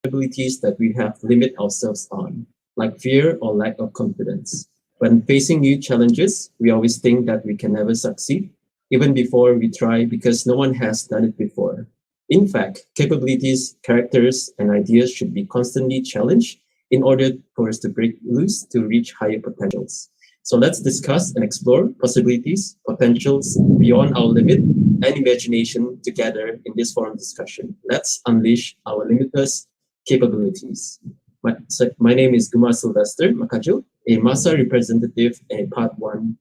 capabilities that we have limit ourselves on, like fear or lack of confidence. When facing new challenges, we always think that we can never succeed, even before we try, because no one has done it before. In fact, capabilities, characters, and ideas should be constantly challenged in order for us to break loose to reach higher potentials. So let's discuss and explore possibilities, potentials beyond our limit, and imagination together in this forum discussion. Let's unleash our limitless capabilities. My name is Guma Sylvester Makajul, a MASA representative and Part 1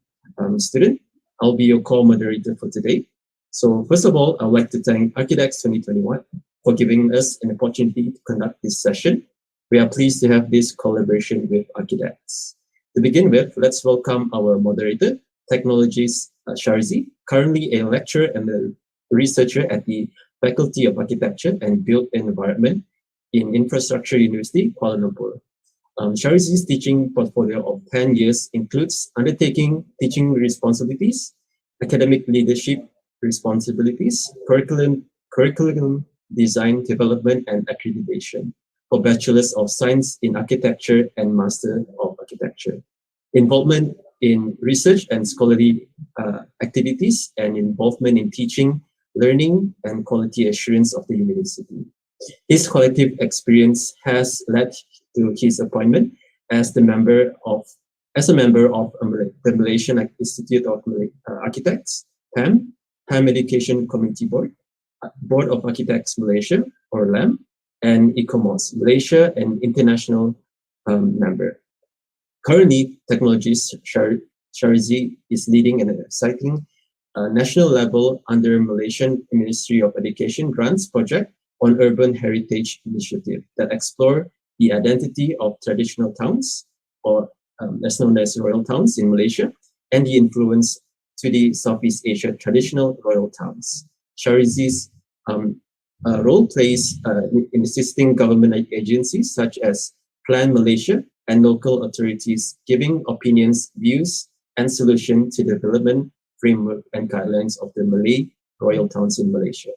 student. I'll be your co-moderator for today. So first of all, I'd like to thank Archidex 2021 for giving us an opportunity to conduct this session. We are pleased to have this collaboration with Archidex. To begin with, let's welcome our moderator, Technologies Sharizi, currently a lecturer and a researcher at the Faculty of Architecture and Built Environment in Infrastructure University, Kuala Lumpur. Sharizi's teaching portfolio of 10 years includes undertaking teaching responsibilities, academic leadership responsibilities, curriculum design development and accreditation for Bachelors of Science in Architecture and Master of Architecture, involvement in research and scholarly activities, and involvement in teaching, learning, and quality assurance of the university. His collective experience has led to his appointment as a member of the Malaysian Institute of Architects, PAM Education Community Board, Board of Architects Malaysia, or LAM, and ICOMOS, Malaysia, and international member. Currently, Technologies Sharizi is leading an exciting national level under Malaysian Ministry of Education grants project on urban heritage initiative that explore the identity of traditional towns, or as known as royal towns in Malaysia, and the influence to the Southeast Asia traditional royal towns. Sharizi's role plays in assisting government agencies such as Plan Malaysia and local authorities, giving opinions, views, and solutions to the development framework and guidelines of the Malay royal towns in Malaysia.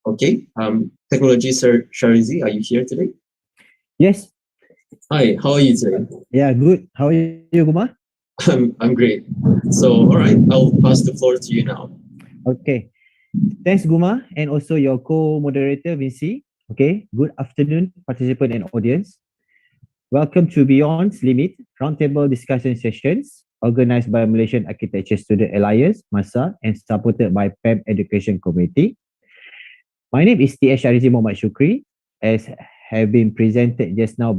Okay, Technologies Sharizi, are you here today? Yes. Hi, how are you today? Yeah, good. How are you, Guma? I'm great. So, all right, I'll pass the floor to you now. Okay. Thanks, Guma, and also your co-moderator, Vinci. Okay. Good afternoon, participant and audience. Welcome to Beyond's Limit Roundtable Discussion Sessions, organized by Malaysian Architecture Student Alliance, MASA, and supported by PAM Education Committee. My name is T.S. Sharizi Muhammad Shukri, as have been presented just now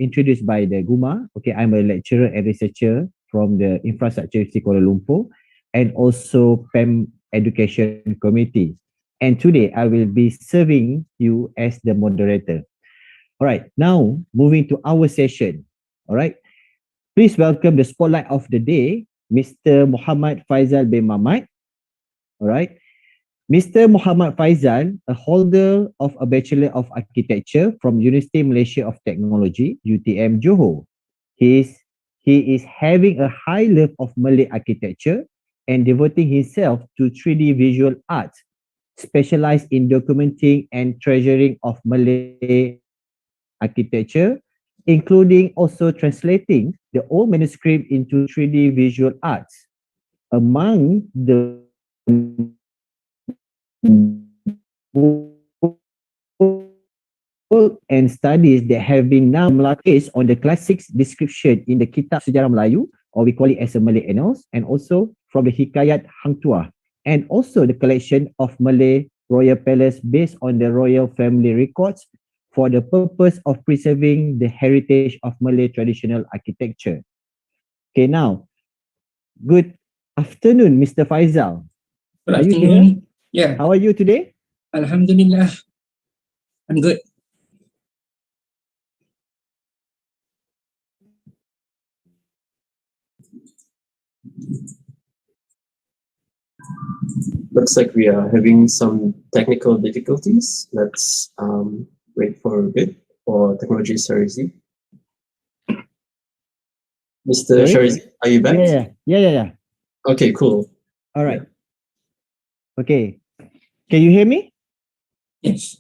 introduced by the Guma. Okay, I'm a lecturer and researcher from the Infrastructure University Kuala Lumpur and also PAM Education Committee. And today I will be serving you as the moderator. All right, now moving to our session. All right, please welcome the spotlight of the day, Mr. Muhammad Faizal bin Mahmad. All right. Mr. Muhammad Faizal, a holder of a Bachelor of Architecture from University Malaysia of Technology, UTM Johor. He is having a high love of Malay architecture and devoting himself to 3D visual arts, specialized in documenting and treasuring of Malay architecture, including also translating the old manuscript into 3D visual arts. Among the and studies that have been now based on the classics description in the Kitab Sejarah Melayu, or we call it as a Malay Annals, and also from the Hikayat Hang Tuah, and also the collection of Malay Royal Palace based on the royal family records for the purpose of preserving the heritage of Malay traditional architecture. Okay, now, good afternoon, Mr. Faizal. Good are you afternoon. here? Yeah. How are you today? Alhamdulillah. I'm good. Looks like we are having some technical difficulties. Let's wait for a bit for Technologies Sharizi. Mr. Sharizi, are you back? Yeah. Okay, cool. All right. Yeah. Okay. Can you hear me? Yes.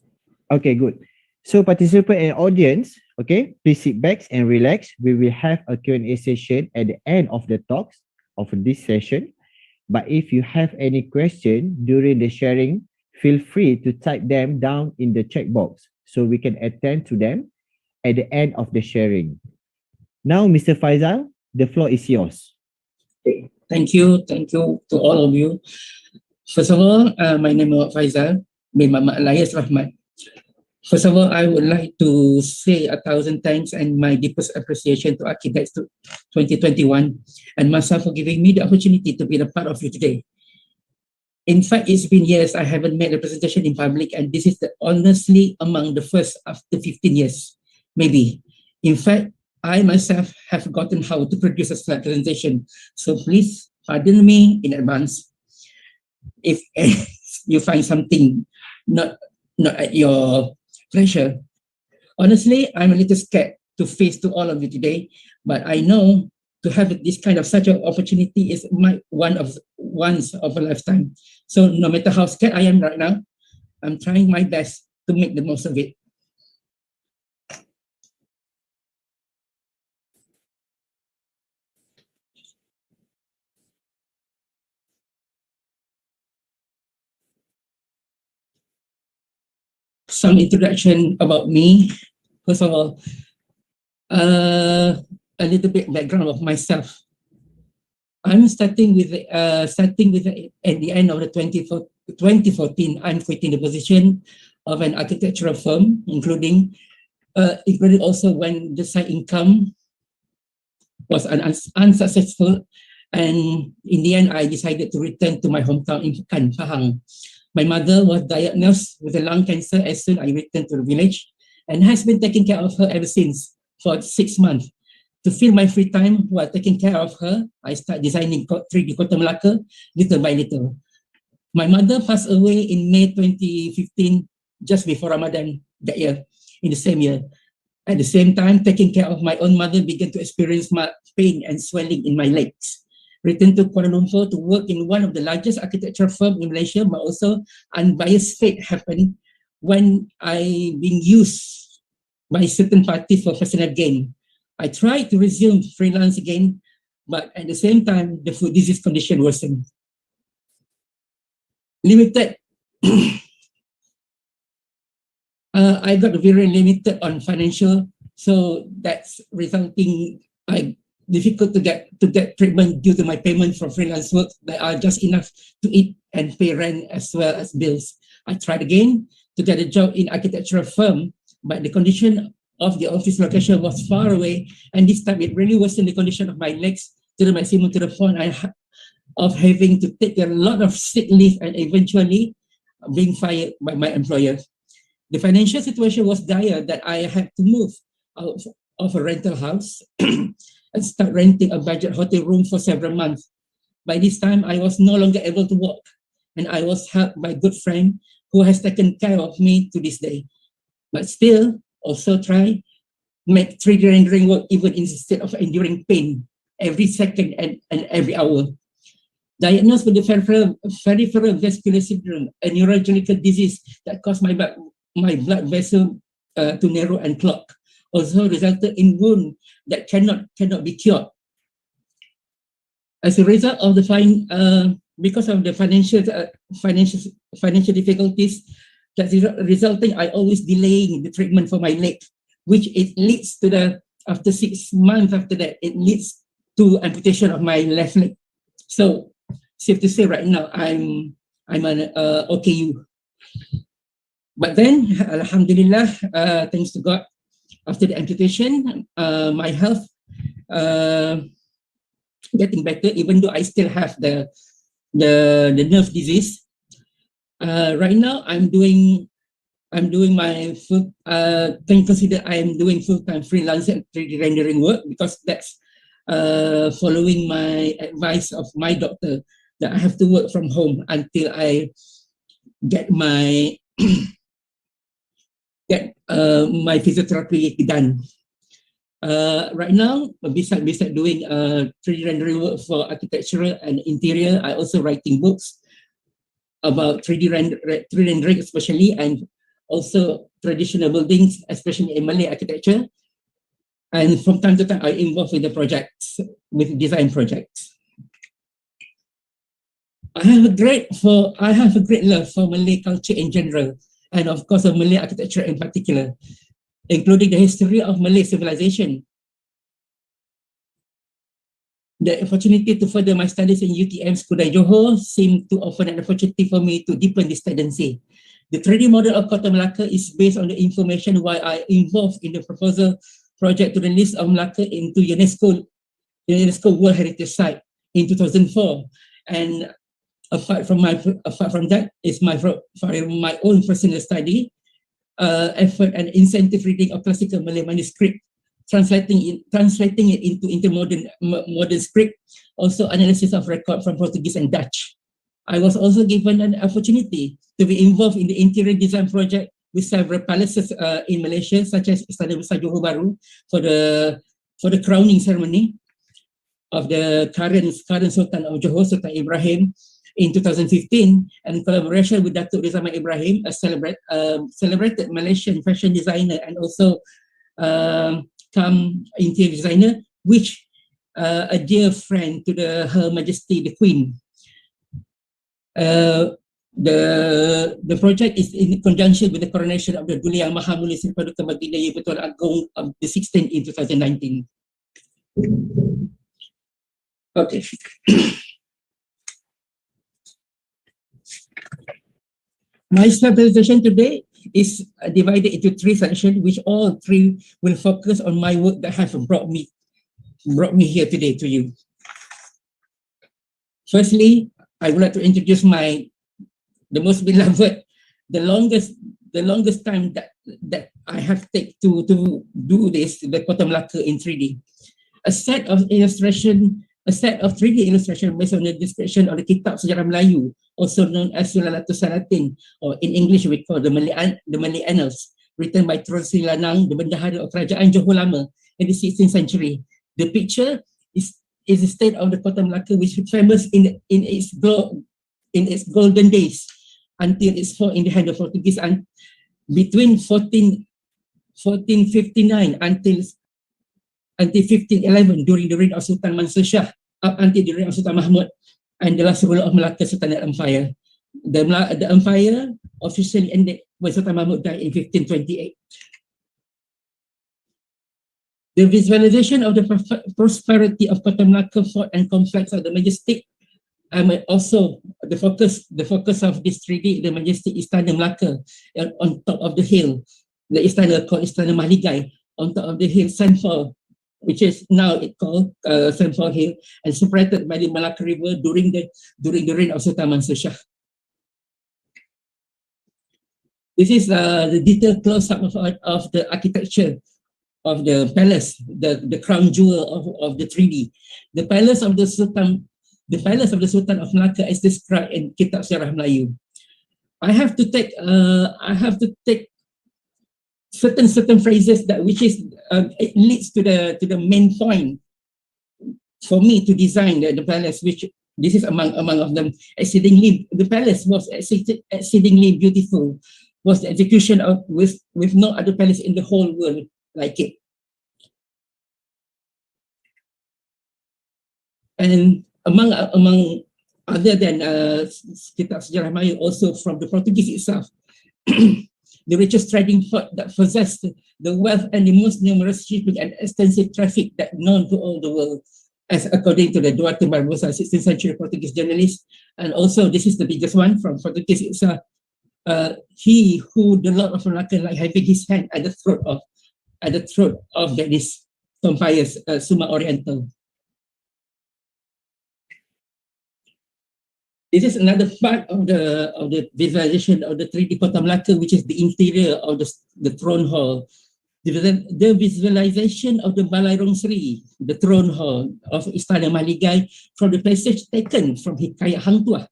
Okay, good. So participant and audience, okay, please sit back and relax. We will have a Q&A session at the end of the talks of this session. But if you have any question during the sharing, feel free to type them down in the chat box so we can attend to them at the end of the sharing. Now, Mr. Faisal, the floor is yours. Okay. Thank you to all of you. First of all, my name is Faisal bin Muhammad Alias Rahmat. First of all, I would like to say 1,000 thanks and my deepest appreciation to Archidex 2021 and myself for giving me the opportunity to be a part of you today. In fact, it's been years I haven't made a presentation in public, and this is honestly among the first after 15 years, maybe. In fact, I myself have forgotten how to produce a slide presentation, so please pardon me in advance if you find something not at your pleasure. Honestly, I'm a little scared to face to all of you today, but I know to have this kind of such an opportunity is once of a lifetime. So no matter how scared I am right now, I'm trying my best to make the most of it. Some introduction about me. First of all, a little bit background of myself. I'm starting with at the end of the 2014. I'm quitting the position of an architectural firm, including also when the side income was unsuccessful, and in the end, I decided to return to my hometown in Pekan, Pahang. My mother was diagnosed with a lung cancer as soon as I returned to the village, and has been taking care of her ever since for 6 months. To fill my free time while taking care of her, I start designing 3D Kota Melaka little by little. My mother passed away in May 2015, just before Ramadan that year, in the same year. At the same time, taking care of my own mother began to experience pain and swelling in my legs. Returned to Kuala Lumpur to work in one of the largest architectural firms in Malaysia, but also unbiased fate happened when I being used by certain parties for personal gain. I tried to resume freelance again, but at the same time, the food disease condition worsened. Limited. I got very limited on financial, so that's resulting difficult to get treatment due to my payment from freelance work that are just enough to eat and pay rent as well as bills. I tried again to get a job in architectural firm, but the condition of the office location was far away, and this time it really worsened the condition of my legs to the maximum, to the point of having to take a lot of sick leave and eventually being fired by my employer. The financial situation was dire that I had to move out of a rental house and start renting a budget hotel room for several months. By this time, I was no longer able to walk, and I was helped by a good friend who has taken care of me to this day. But still, also try make 3D rendering work even instead of enduring pain every second and every hour. Diagnosed with the peripheral vascular syndrome, a neurological disease that caused my blood vessel to narrow and clog, also resulted in wound that cannot be cured. As a result of the because of the financial difficulties, that resulting, I always delaying the treatment for my leg, which it leads to after 6 months after that, it leads to amputation of my left leg. So safe to say right now, I'm an OKU. But then, Alhamdulillah, thanks to God, after the amputation, my health getting better, even though I still have the nerve disease. Right now, I'm doing my full. Can you consider I am doing full-time freelance 3D rendering work, because that's following my advice of my doctor that I have to work from home until I get my my physiotherapy done. Right now, besides doing 3D rendering work for architectural and interior, I also writing books about 3D rendering especially, and also traditional buildings, especially in Malay architecture. And from time to time, I involved with the projects, with design projects. I have a great love for Malay culture in general, and of course, of Malay architecture in particular, including the history of Malay civilization. The opportunity to further my studies in UTM Skudai Johor seemed to offer an opportunity for me to deepen this tendency. The 3D model of Kota Melaka is based on the information why I involved in the proposal project to the list of Melaka into UNESCO World Heritage Site in 2004. And apart from that, is my own personal study, effort and incentive reading of classical Malay manuscript, translating it into modern script, also analysis of record from Portuguese and Dutch. I was also given an opportunity to be involved in the interior design project with several palaces in Malaysia, such as Istana Besar Johor Bahru for the crowning ceremony of the current Sultan of Johor, Sultan Ibrahim, in 2015, and collaboration with Datuk Rizman Ibrahim, a celebrated Malaysian fashion designer and also interior designer, which a dear friend to Her Majesty the Queen. The project is in conjunction with the coronation of the Duli Yang Maha Mulia Sri Paduka Baginda Yang Bertuan Agong of the 16th in 2019. Okay. My presentation today is divided into 3 sections, which all 3 will focus on my work that have brought me here today to you. Firstly, I would like to introduce the most beloved, the longest time that I have taken to do this, the Kota Melaka in 3D. A set of 3D illustration based on the description of the Kitab Sejarah Melayu, also known as Sulalatus Salatin, or in English we call the Malay Annals, written by Tun Sri Lanang, the Bendahara of Kerajaan Johor Lama in the 16th century. The picture is the state of the Kota Melaka, which is famous in its golden days until its fall in the hand of Portuguese, and between 1459 until 1511, during the reign of Sultan Mansur Shah, up until the reign of Sultan Mahmud and the last ruler of Malacca Sultanate Empire. The empire officially ended when Sultan Mahmud died in 1528. The visualization of the prosperity of Kota Melaka Fort and complex of the Majestic, also the focus of this 3D, the Majestic Istana Melaka on top of the hill, the Istana called Istana Mahligai, on top of the hill Sandfall, which is now called Sandfall Hill, and separated by the Malacca River during the reign of Sultan Mansur Shah. This is the detailed close-up of the architecture of the palace, the crown jewel of the 3D. The palace of the Sultan of Melaka is described in Kitab Sejarah Melayu. I have to take certain phrases which it leads to the main point for me to design the palace, which this is among of them. The palace was exceedingly beautiful. Was the execution of with no other palace in the whole world like it. And among other than Kitab Sejarah Melayu, also from the Portuguese itself, the richest trading port that possessed the wealth and the most numerous shipping and extensive traffic that known to all the world, as according to the Duarte Barbosa, 16th century Portuguese journalist. And also, this is the biggest one from Portuguese itself. He who the Lord of Malacca, like having his hand at the throat of this empires, Suma Oriental. This is another part of the visualization of the 3D Kota Melaka, which is the interior of the throne hall. The visualization of the Balairong Sri, the throne hall of Istana Mahligai, from the passage taken from Hikayat Hang Tuah,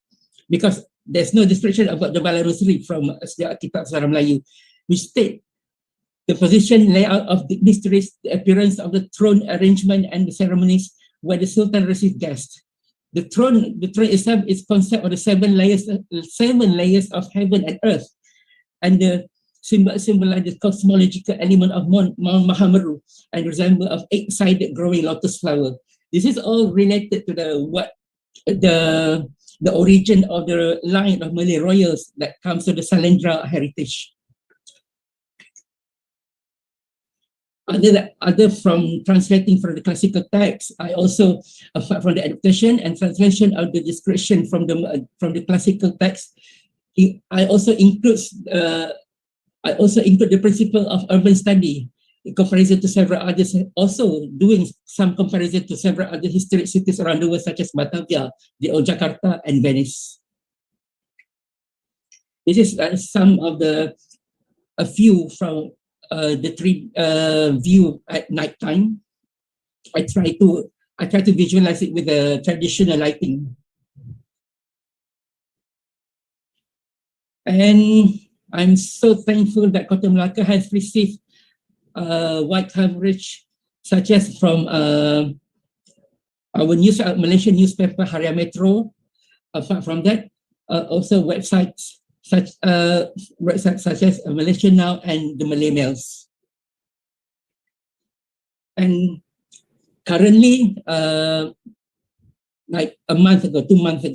because there's no description about the Balairong Sri from Kitab Sejarah Melayu, which state the position, layout of the districts, the appearance of the throne arrangement and the ceremonies where the Sultan received guests. The throne itself is concept of the seven layers of heaven and earth, and the symbolize the cosmological element of Mount Mahameru and resemble of eight-sided growing lotus flower. This is all related to the origin of the line of Malay royals that comes to the Salendra heritage. Other from translating from the classical text, I also, apart from the adaptation and translation of the description from the classical text, I also include the principle of urban study in comparison to several others, also doing some comparison to several other historic cities around the world, such as Batavia, the old Jakarta, and Venice. This is a few from the three view at nighttime. I try to visualize it with the traditional lighting. And I'm so thankful that Kota Melaka has received wide coverage, such as from our Malaysian newspaper Harian Metro. Apart from that, also websites such as Malaysia Now and the Malay Mails. And currently, like 2 months ago, 2 months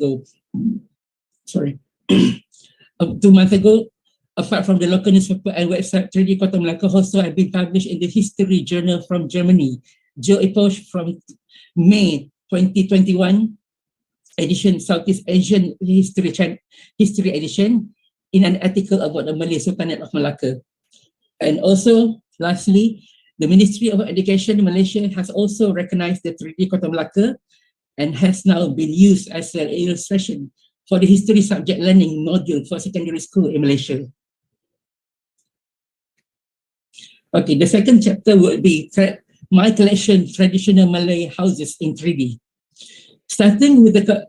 ago, apart from the local newspaper and website, 3D Kota Melaka also have been published in the History Journal from Germany, Geo Epoch from May 2021 edition, Southeast Asian History edition, in an article about the Malay Sultanate of Malacca. And also, lastly, the Ministry of Education in Malaysia has also recognized the 3D Kota Melaka and has now been used as an illustration for the history subject learning module for secondary school in Malaysia. Okay, the second chapter will be my collection, traditional Malay houses in 3D. Starting with the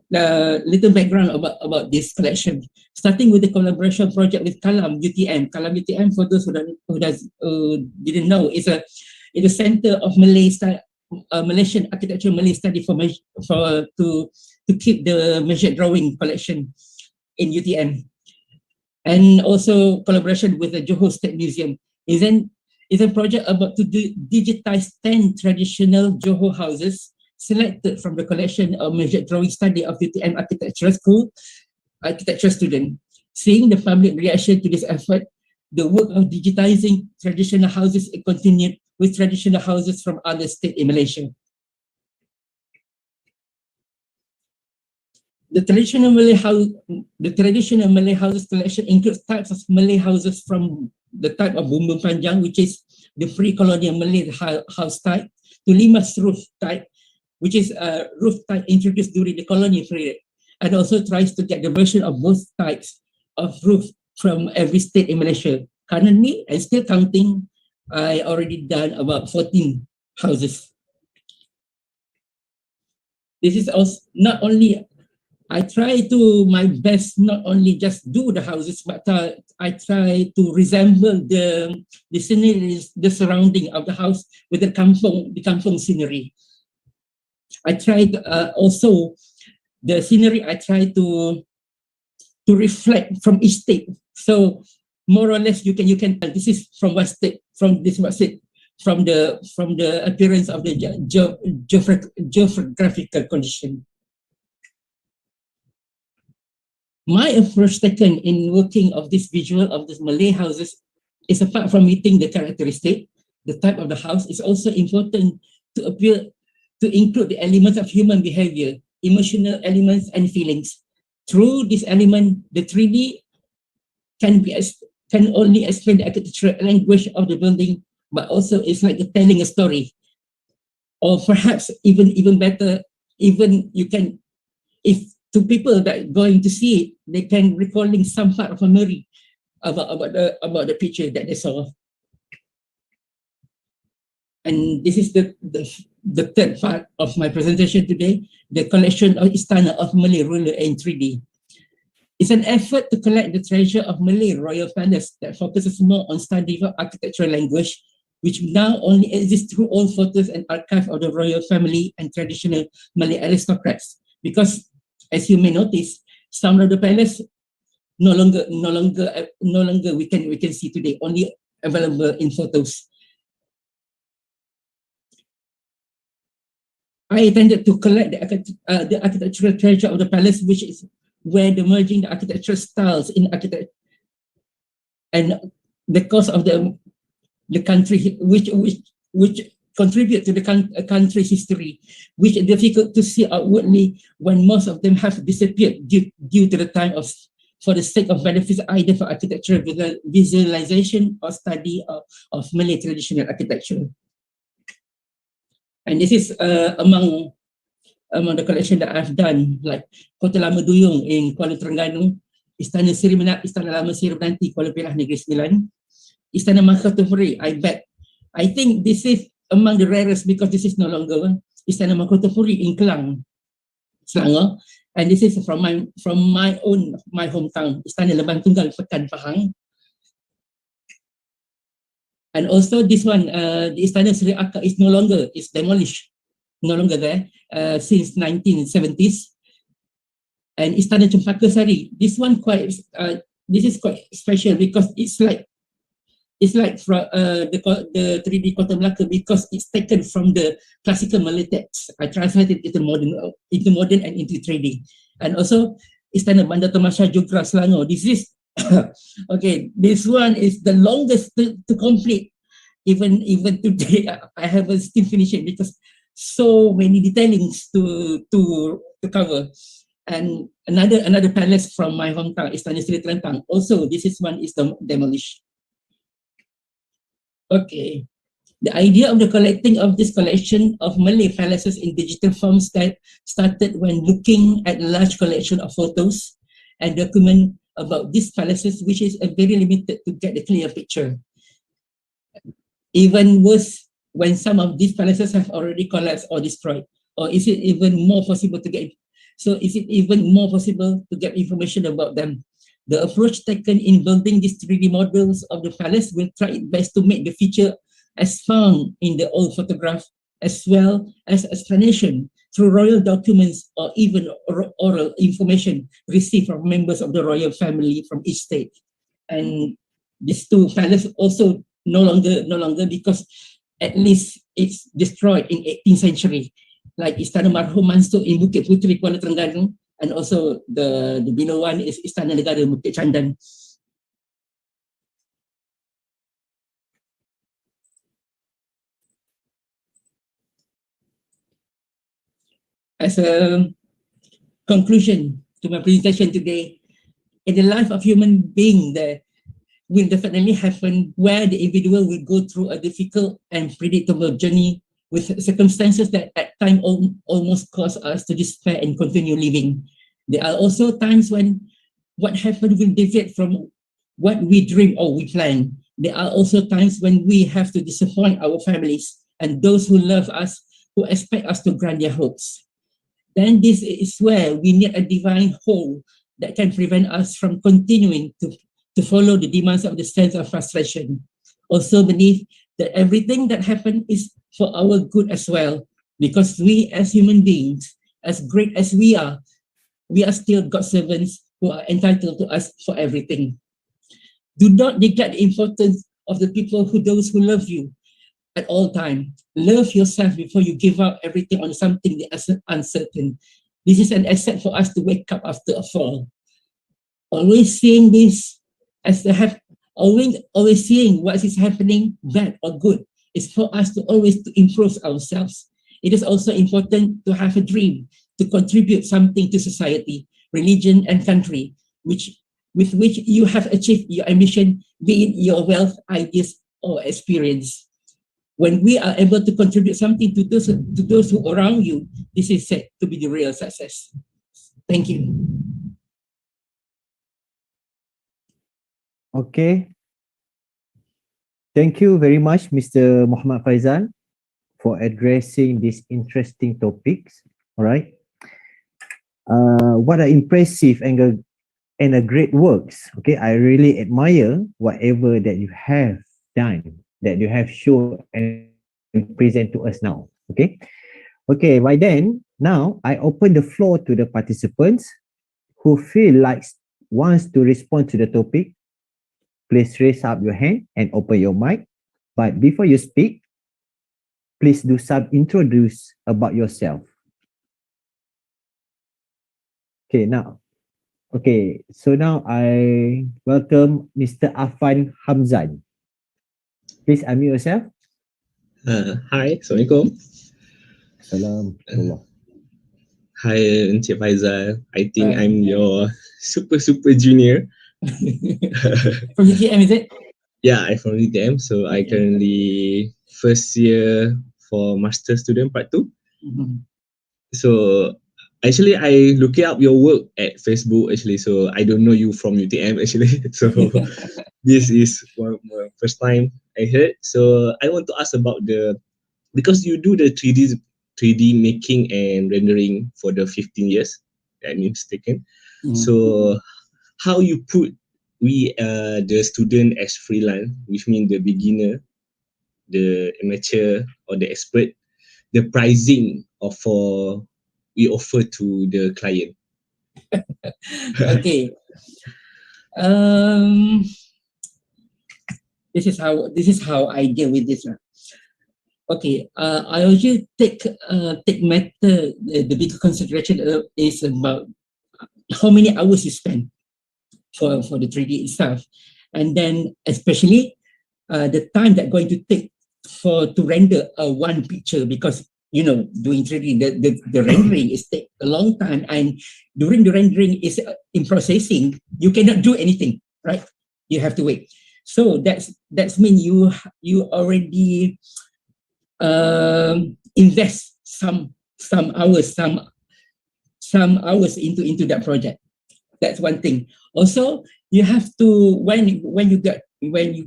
little background about this collection, starting with the collaboration project with Kalam UTM. Kalam UTM, for those who didn't know, is a center of Malaysian architecture Malay study to keep the measured drawing collection in UTM, and also collaboration with the Johor State Museum. Is a project about to digitize 10 traditional Johor houses selected from the collection of measured drawing study of UTM Architecture School architecture student. Seeing the public reaction to this effort, the work of digitizing traditional houses continued with traditional houses from other states in Malaysia. The traditional Malay houses collection includes types of Malay houses from the type of bumbung panjang, which is the pre-colonial Malay house type, to limas roof type, which is a roof type introduced during the colonial period, and also tries to get the version of both types of roof from every state in Malaysia. Currently, and still counting, I already done about 14 houses. This is also not only, I try to my best not only just do the houses, but I try to resemble the scenery, the surrounding of the house with the kampung scenery. I tried also the scenery. I try to reflect from each state. So more or less, you can tell this is from what state, from this what state, from the appearance of the geographical condition. My approach taken in working of this visual of these Malay houses is, apart from meeting the characteristic, the type of the house, is also important to include the elements of human behavior, emotional elements and feelings. Through this element, the 3D can only explain the architectural language of the building, but also it's like telling a story. Or perhaps even better, even you can, if to people that going to see it, they can recalling some part of a memory about the picture that they saw. And this is the third part of my presentation today, the collection of Istana of Malay ruler in 3D. It's an effort to collect the treasure of Malay royal palace that focuses more on study of architectural language, which now only exists through old photos and archive of the royal family and traditional Malay aristocrats. Because, as you may notice, some of the palace no longer we can see today, only available in photos. I tended to collect the architectural treasure of the palace, which is where the merging the architectural styles in architecture and the cost of the country, which contribute to the country's history, which is difficult to see outwardly when most of them have disappeared due to the time for the sake of benefits either for architectural visualization or study of Malay traditional architecture. And this is among the collection that I've done, like Kota Lama Duyung in Kuala Terengganu, Istana Istana Lama Sri Menanti, Kuala Perak Negeri Sembilan, Istana Mahkota I think this is among the rarest because this is no longer Istana Mahkota in Kelang, Selangor, and this is from my hometown, Istana Lebang Tunggal, Pekan Pahang. And also this one, the Istana Sri Aka is no longer, it's demolished, no longer there since 1970s. And Istana Cempaka Sari, this one this is quite special because it's like from the 3D Kota Melaka because it's taken from the classical Malay text. I translated it into modern and into 3D. And also Istana Bandar Tamasha Jugra Selangor. This is okay. This one is the longest to complete. Even today, I haven't still finished it because so many detailings to cover. And another palace from my hometown, Istana Sri Telentang. Also, this is one is demolished. Okay. The idea of the collecting of this collection of Malay palaces in digital form started when looking at a large collection of photos and document about these palaces, which is very limited to get a clear picture. Even worse, when some of these palaces have already collapsed or destroyed, or is it even more possible to get? So is it even more possible to get information about them? The approach taken in building these 3D models of the palace will try its best to make the feature as found in the old photograph, as well as explanation through royal documents or even oral information received from members of the royal family from each state. And these two palaces also no longer because at least it's destroyed in 18th century, like Istana Marhum Mansur in Bukit Puteri, Kuala Terengganu, and also the below one is Istana Negara Bukit Candan. As a conclusion to my presentation today, in the life of human being, there will definitely happen where the individual will go through a difficult and predictable journey with circumstances that at times almost cause us to despair and continue living. There are also times when what happened will deviate from what we dream or we plan. There are also times when we have to disappoint our families and those who love us, who expect us to grant their hopes. Then this is where we need a divine hold that can prevent us from continuing to follow the demands of the sense of frustration. Also believe that everything that happened is for our good as well, because we as human beings, as great as we are still God's servants who are entitled to us for everything. Do not neglect the importance of the people those who love you at all times. Love yourself before you give up everything on something that is uncertain. This is an asset for us to wake up after a fall. Always seeing this as always seeing what is happening, bad or good, is for us to always to improve ourselves. It is also important to have a dream, to contribute something to society, religion, and country, with which you have achieved your ambition, be it your wealth, ideas, or experience. When we are able to contribute something to those who are around you, this is said to be the real success. Thank you. Okay. Thank you very much, Mr. Muhammad Faizal, for addressing these interesting topics. All right. What are impressive and a great works. Okay, I really admire whatever that you have done, that you have shown and present to us now. Okay. Okay, by then, now I open the floor to the participants who feel like wants to respond to the topic, please raise up your hand and open your mic. But before you speak, please do some introduce about yourself. So now I welcome Mr. Afan Hamzan. Please unmute yourself. Hi, Assalamualaikum. Salam. Hi, Encik Faizal. I think I'm your super junior. From UTM, is it? Yeah, I'm from UTM. So I currently first year for Master Student Part 2. So actually, I look up your work at Facebook actually. So I don't know you from UTM actually. So this is my first time I heard. So I want to ask about because you do the 3D making and rendering for the 15 years, that means taken. So how you put the student as freelance, which means the beginner, the amateur or the expert, the pricing we offer to the client. Okay. This is how I deal with this. Okay, I usually take matter, the bigger consideration is about how many hours you spend for the 3D itself, and then especially the time that going to take to render one picture, because doing 3D, the rendering is take a long time, and during the rendering is in processing, you cannot do anything, right? You have to wait. So that's mean you already invest some hours into that project. That's one thing. Also, you have to when you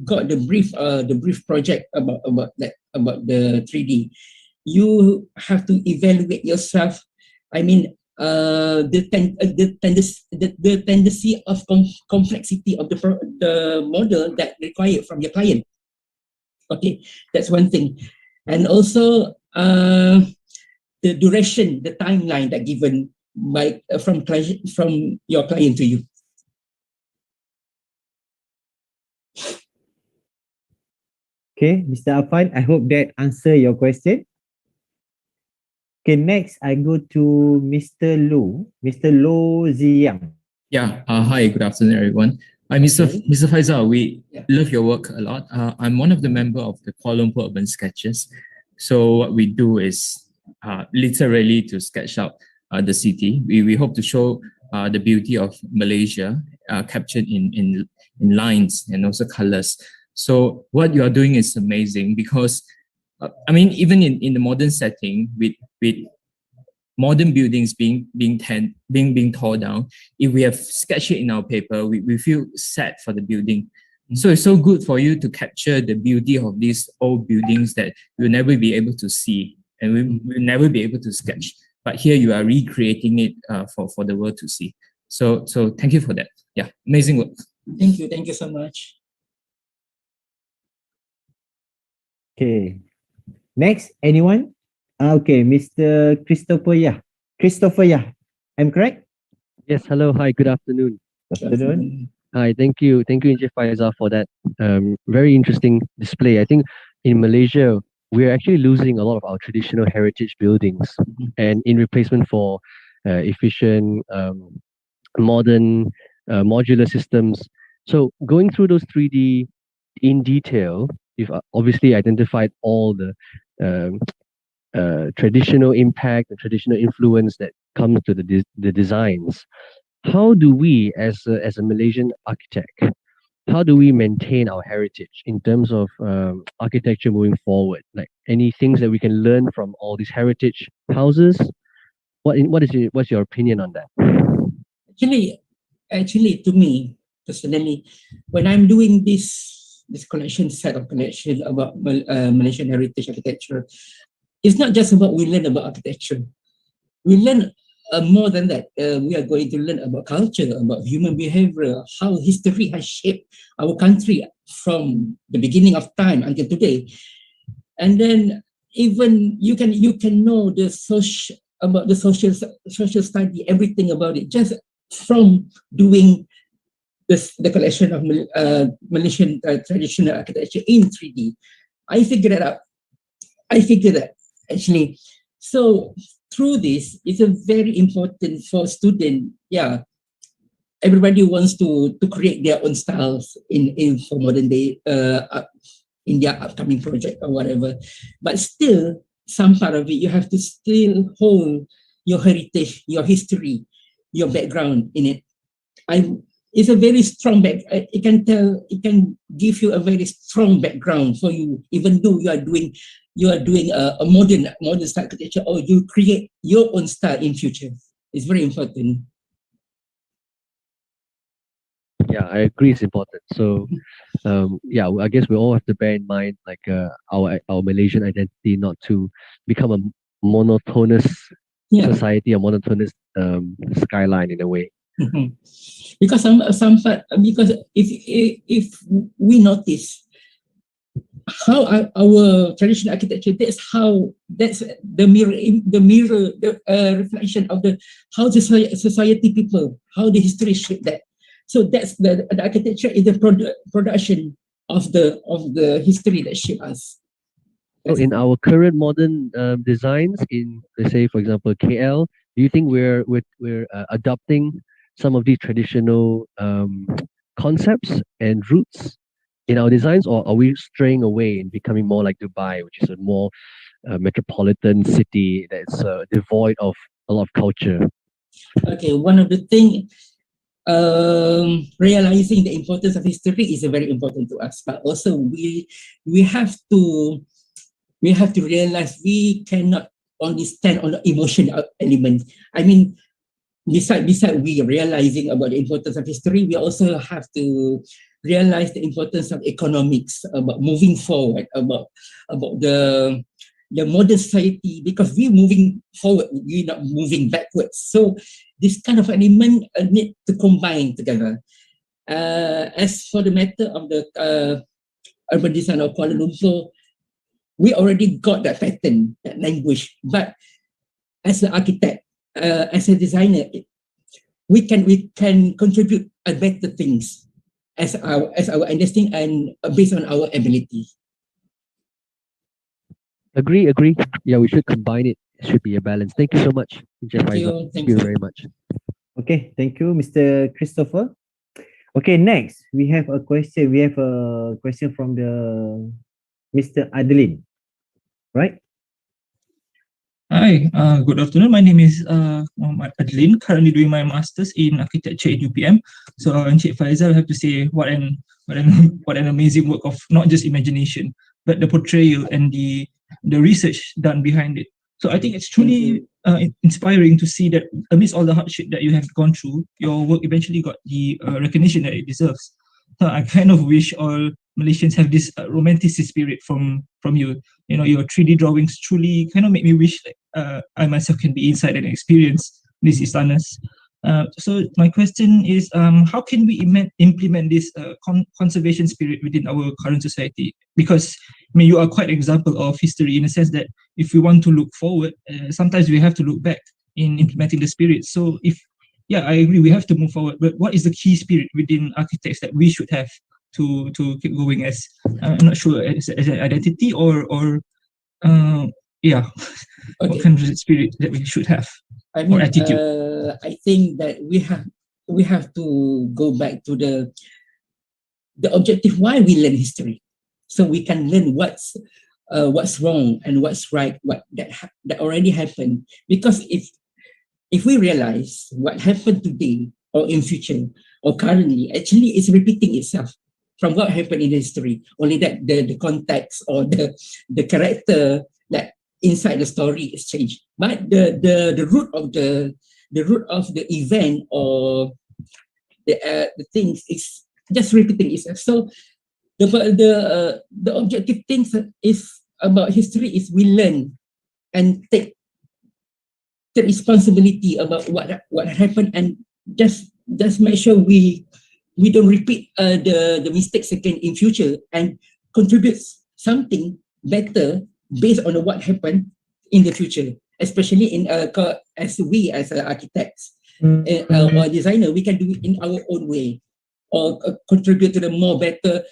got the brief project about the 3D, you have to evaluate yourself. I mean, the tendency of complexity of the model that required from your client. Okay, that's one thing. And also the duration, the timeline that given from your client to you. Okay, Mr. Afan, I hope that answer your question. Okay, next I go to Mr. Lo Ziyang. Yeah, hi, good afternoon, everyone. Mr. Faisal, we love your work a lot. I'm one of the member of the Kuala Lumpur Urban Sketches. So what we do is literally to sketch out the city. We hope to show the beauty of Malaysia captured in lines and also colors. So what you are doing is amazing because, even in the modern setting with modern buildings being torn down, if we have sketched it in our paper, we feel sad for the building. So it's so good for you to capture the beauty of these old buildings that we'll never be able to see and we'll never be able to sketch. But here you are recreating it for the world to see. So thank you for that. Yeah, amazing work. Thank you so much. Okay, next, anyone? Okay, Mr. Christopher Yah, I'm correct? Yes, hello, hi, good afternoon. Good afternoon. Hi, thank you, Encik Faizal, for that very interesting display. I think in Malaysia, we're actually losing a lot of our traditional heritage buildings, and in replacement for efficient, modern, modular systems. So going through those 3D in detail, you've obviously identified all the traditional impact and traditional influence that comes to the designs. How do we, as a Malaysian architect, how do we maintain our heritage in terms of architecture moving forward? Like any things that we can learn from all these heritage houses? What's your opinion on that? Actually, to me personally, when I'm doing this set of collection about Malaysian heritage architecture, it's not just about we learn about architecture. We learn more than that. We are going to learn about culture, about human behavior, how history has shaped our country from the beginning of time until today. And then even you can know about the social study, everything about it, just from doing the collection of Malaysian traditional architecture in 3D. I figured it out. I figured that actually. So through this, it's a very important for student. Yeah, everybody wants to create their own styles in for modern day in their upcoming project or whatever. But still, some part of it you have to still hold your heritage, your history, your background in it. It's a very strong back. It can give you a very strong background for you, even though you are doing a modern style architecture, or you create your own style in future. It's very important. Yeah, I agree. It's important. So, yeah, I guess we all have to bear in mind like our Malaysian identity, not to become a monotonous society, a monotonous skyline in a way. Because because if we notice how our traditional architecture, that's the reflection of how the society people, how the history shaped that. So that's the architecture is the production of the history that shaped us. So in our current modern designs, in let's say for example KL, do you think we're adopting some of these traditional concepts and roots in our designs, or are we straying away and becoming more like Dubai, which is a more metropolitan city that's devoid of a lot of culture? Okay, one of the things, realizing the importance of history is very important to us, but also we have to realize we cannot only stand on the emotional element. I mean, beside we realizing about the importance of history, we also have to realize the importance of economics, about moving forward, about the modern society, because we're moving forward, we're not moving backwards. So this kind of element need to combine together. As for the matter of the urban design of Kuala Lumpur, we already got that pattern, that language. But as an architect, as a designer, we can contribute better things as our understanding and based on our ability. Agree. Yeah, we should combine it. It should be a balance. Thank you so much, Jeff. Thank you very much. Okay, thank you, Mr. Christopher. Okay, next we have a question. We have a question from the Mr. Adeline, right? Hi, good afternoon. My name is Muhammad Adlin, currently doing my master's in architecture at UPM. So, Encik Faizal, I have to say what an amazing work of not just imagination, but the portrayal and the research done behind it. So I think it's truly inspiring to see that amidst all the hardship that you have gone through, your work eventually got the recognition that it deserves. So I kind of wish all Malaysians have this romantic spirit from you. You know, your 3D drawings truly kind of make me wish that I myself can be inside and experience these istanas. So my question is, how can we implement this conservation spirit within our current society? Because I mean, you are quite an example of history in a sense that if we want to look forward, sometimes we have to look back in implementing the spirit. So yeah, I agree, we have to move forward. But what is the key spirit within architects that we should have to keep going as, I'm not sure, as an identity or yeah, okay. What kind of spirit that we should have, I mean, or attitude? I think that we have to go back to the objective why we learn history, so we can learn what's wrong and what's right, what that already happened. Because if we realize what happened today or in future or currently, actually it's repeating itself from what happened in history. Only that the context or the character that inside the story is changed, but the root of the event or the things is just repeating itself. So the objective things is about history is we learn and take the responsibility about what happened, and just make sure we don't repeat the mistakes again in future, and contribute something better based on what happened in the future, especially in as architects or designer, we can do it in our own way. or contribute to the more better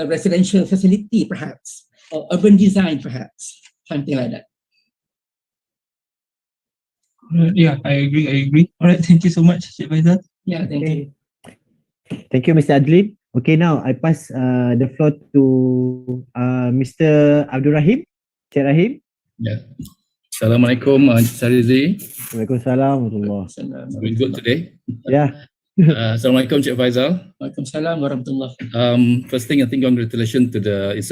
residential facility, perhaps, or urban design, perhaps, something like that. Yeah, I agree. All right, thank you so much, Cik Faizal. Yeah, thank Okay. you. Thank you, Mr. Adlin. Okay, now I pass the floor to Mr. Abdul Rahim. Cik Rahim. Yeah. Assalamualaikum, Sarizi. Waalaikumsalam warahmatullahi. Doing good today. Yeah. Assalamualaikum, Cik Faizal. Waalaikumsalam warahmatullah. First thing, I think congratulations to it's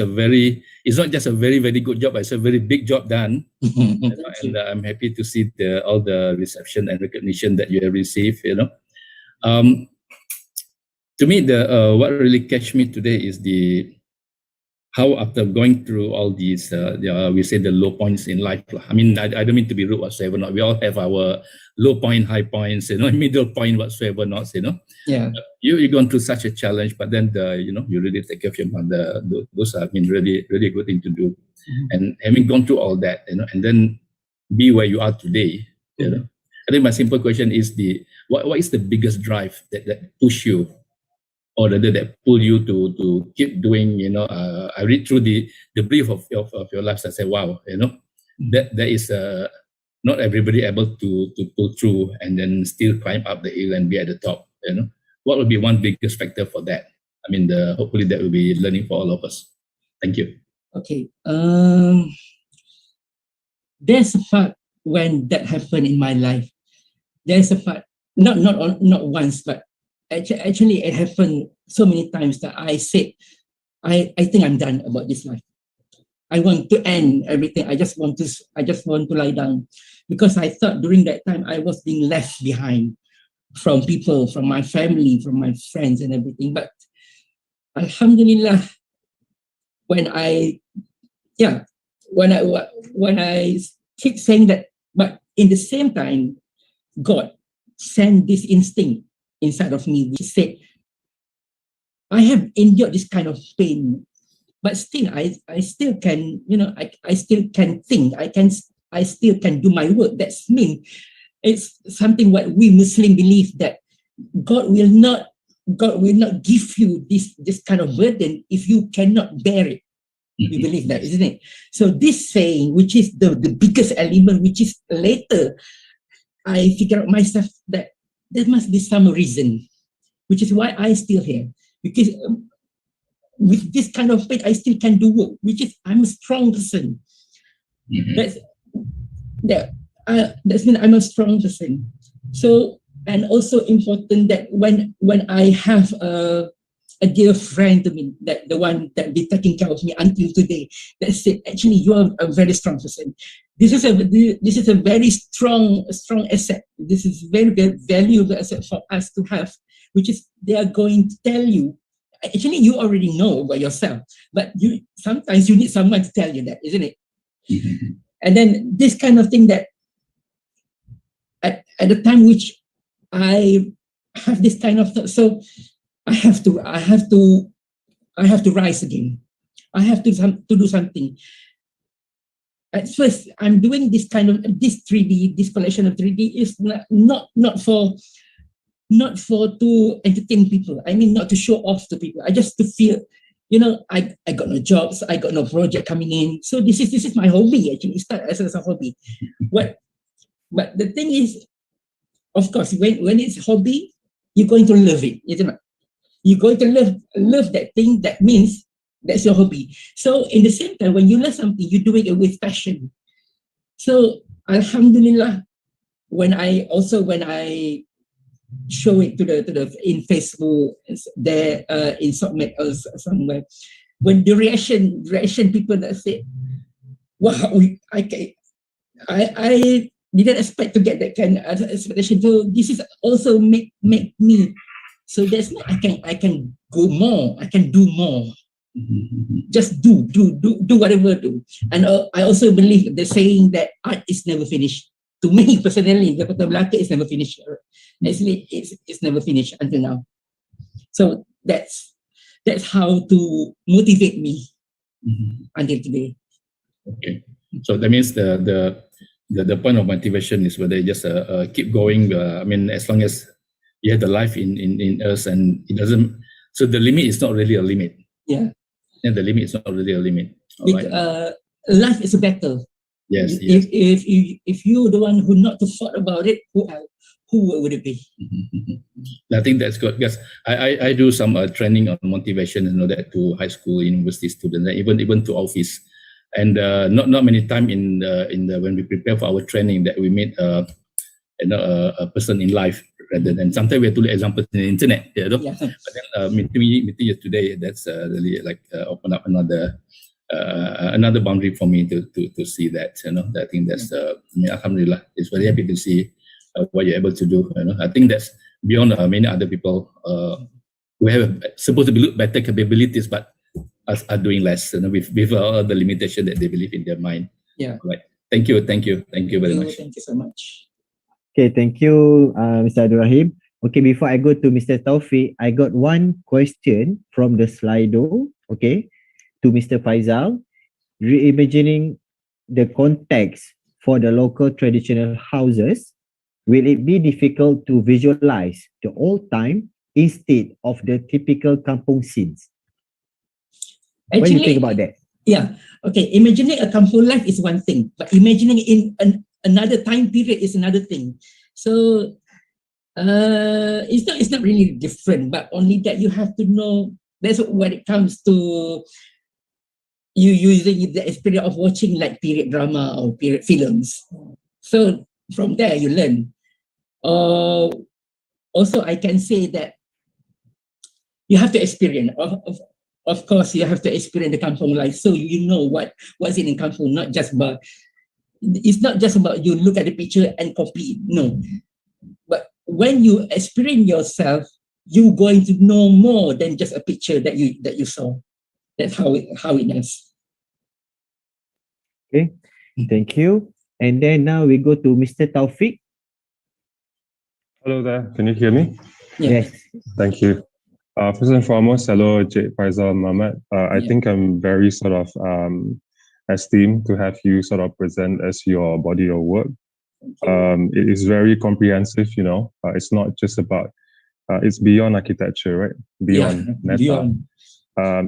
not just a very, very good job, but it's a very big job done. And I'm happy to see all the reception and recognition that you have received, To me, what really catch me today is how after going through all these, we say the low points in life. I mean, I don't mean to be rude whatsoever. Not. We all have our low point, high points, middle point whatsoever. Not, Yeah. You've gone through such a challenge, but then you really take care of your mother. Those are, really, really good thing to do. Mm-hmm. And having gone through all that, and then be where you are today, I think my simple question is what is the biggest drive that push you, or that pull you to keep doing, I read through the brief of your life. I say, wow, that is not everybody able to pull through and then still climb up the hill and be at the top. What would be one biggest factor for that? I mean, hopefully that will be learning for all of us. Thank you. Okay. There's a part when that happened in my life. There's a part, not once, but actually it happened so many times that I said, I think I'm done about this life. I want to end everything. I just want to lie down, because I thought during that time I was being left behind from people, from my family, from my friends and everything. But Alhamdulillah, when I keep saying that, but in the same time, God sent this instinct inside of me, which said, I have endured this kind of pain, but still, I still can, I still can think, I still can do my work. That's mean, it's something what we Muslim believe, that God will not give you this kind of burden if you cannot bear it. We believe that, isn't it? So this saying, which is the biggest element, which is later, I figure out myself that there must be some reason, which is why I still here. Because with this kind of faith, I still can do work, which is I'm a strong person. That's mean I'm a strong person. So, and also important that when I have a dear friend to me, that the one that be taking care of me until today, that said, actually, you are a very strong person. This is a very strong asset. This is very, very valuable asset for us to have, which is they are going to tell you. Actually, you already know by yourself, but sometimes you need someone to tell you that, isn't it? And then this kind of thing that at the time which I have this kind of thought, so I have to rise again. I have to do something. At first, I'm doing this kind of this collection of 3D is not for to entertain people. I mean, not to show off to people. I just to feel, I got no jobs, I got no project coming in. So this is my hobby. Actually, it started as a hobby. But the thing is, of course, when it's hobby, you're going to love it, isn't it? You're going to love that thing. That means that's your hobby. So in the same time, when you love something, you're doing it with passion. So Alhamdulillah, when I show it to the in Facebook, there in Submit or somewhere, when the reaction people that say, wow, I didn't expect to get that kind of expectation. So this is also make me. So that's not I can go more. I can do more. Just do whatever do. And I also believe the saying that art is never finished. To me personally, the Kota Melaka is never finished. Actually, it's never finished until now. So that's how to motivate me until today. Okay, so that means the point of motivation is whether you just keep going. I mean, as long as you have the life in us, and it doesn't. So the limit is not really a limit. Yeah. And the limit is not really a limit. All right. Life is a battle. Yes. If you're the one who not to thought about it, who would it be? I think that's good because I do some training on motivation and all that to high school, university students, and even to office, and not many time in the when we prepare for our training that we meet a person in life rather than sometimes we have to look examples in the internet, you know. Yeah. But then meeting you today, that's really like open up another boundary for me to see that, you know. I think that's alhamdulillah, it's very happy to see what you're able to do, you know. I think that's beyond many other people who have supposed to be better capabilities but are doing less, you know, with all the limitation that they believe in their mind. Yeah. Right. Thank you very much. Thank you so much. Okay, thank you, Mr. Abdul Rahim. Okay, before I go to Mr. Taufik, I got one question from the Slido, okay, to Mr. Faisal. Reimagining the context for the local traditional houses, will it be difficult to visualize the old time instead of the typical kampung scenes? What do you think about that? Yeah, okay, imagining a kampung life is one thing, but imagining in another time period is another thing. So it's not really different, but only that you have to know. That's when it comes to you using the experience of watching like period drama or period films. So from there you learn. Also, I can say that you have to experience. Of course, you have to experience the kampung life, so you know what's in kampung. Not just about. It's not just about you look at the picture and copy. No, but when you experience yourself, you're going to know more than just a picture that you saw. That's how it does. Okay, thank you. And then now we go to Mr. Taufik. Hello there, can you hear me? Yeah. Yes. Thank you. First and foremost, hello, Cik Faisal Mohammed. I think I'm very sort of esteemed to have you sort of present as your body of work. It is very comprehensive, you know. It's not just about, it's beyond architecture, right? Beyond meta. Beyond.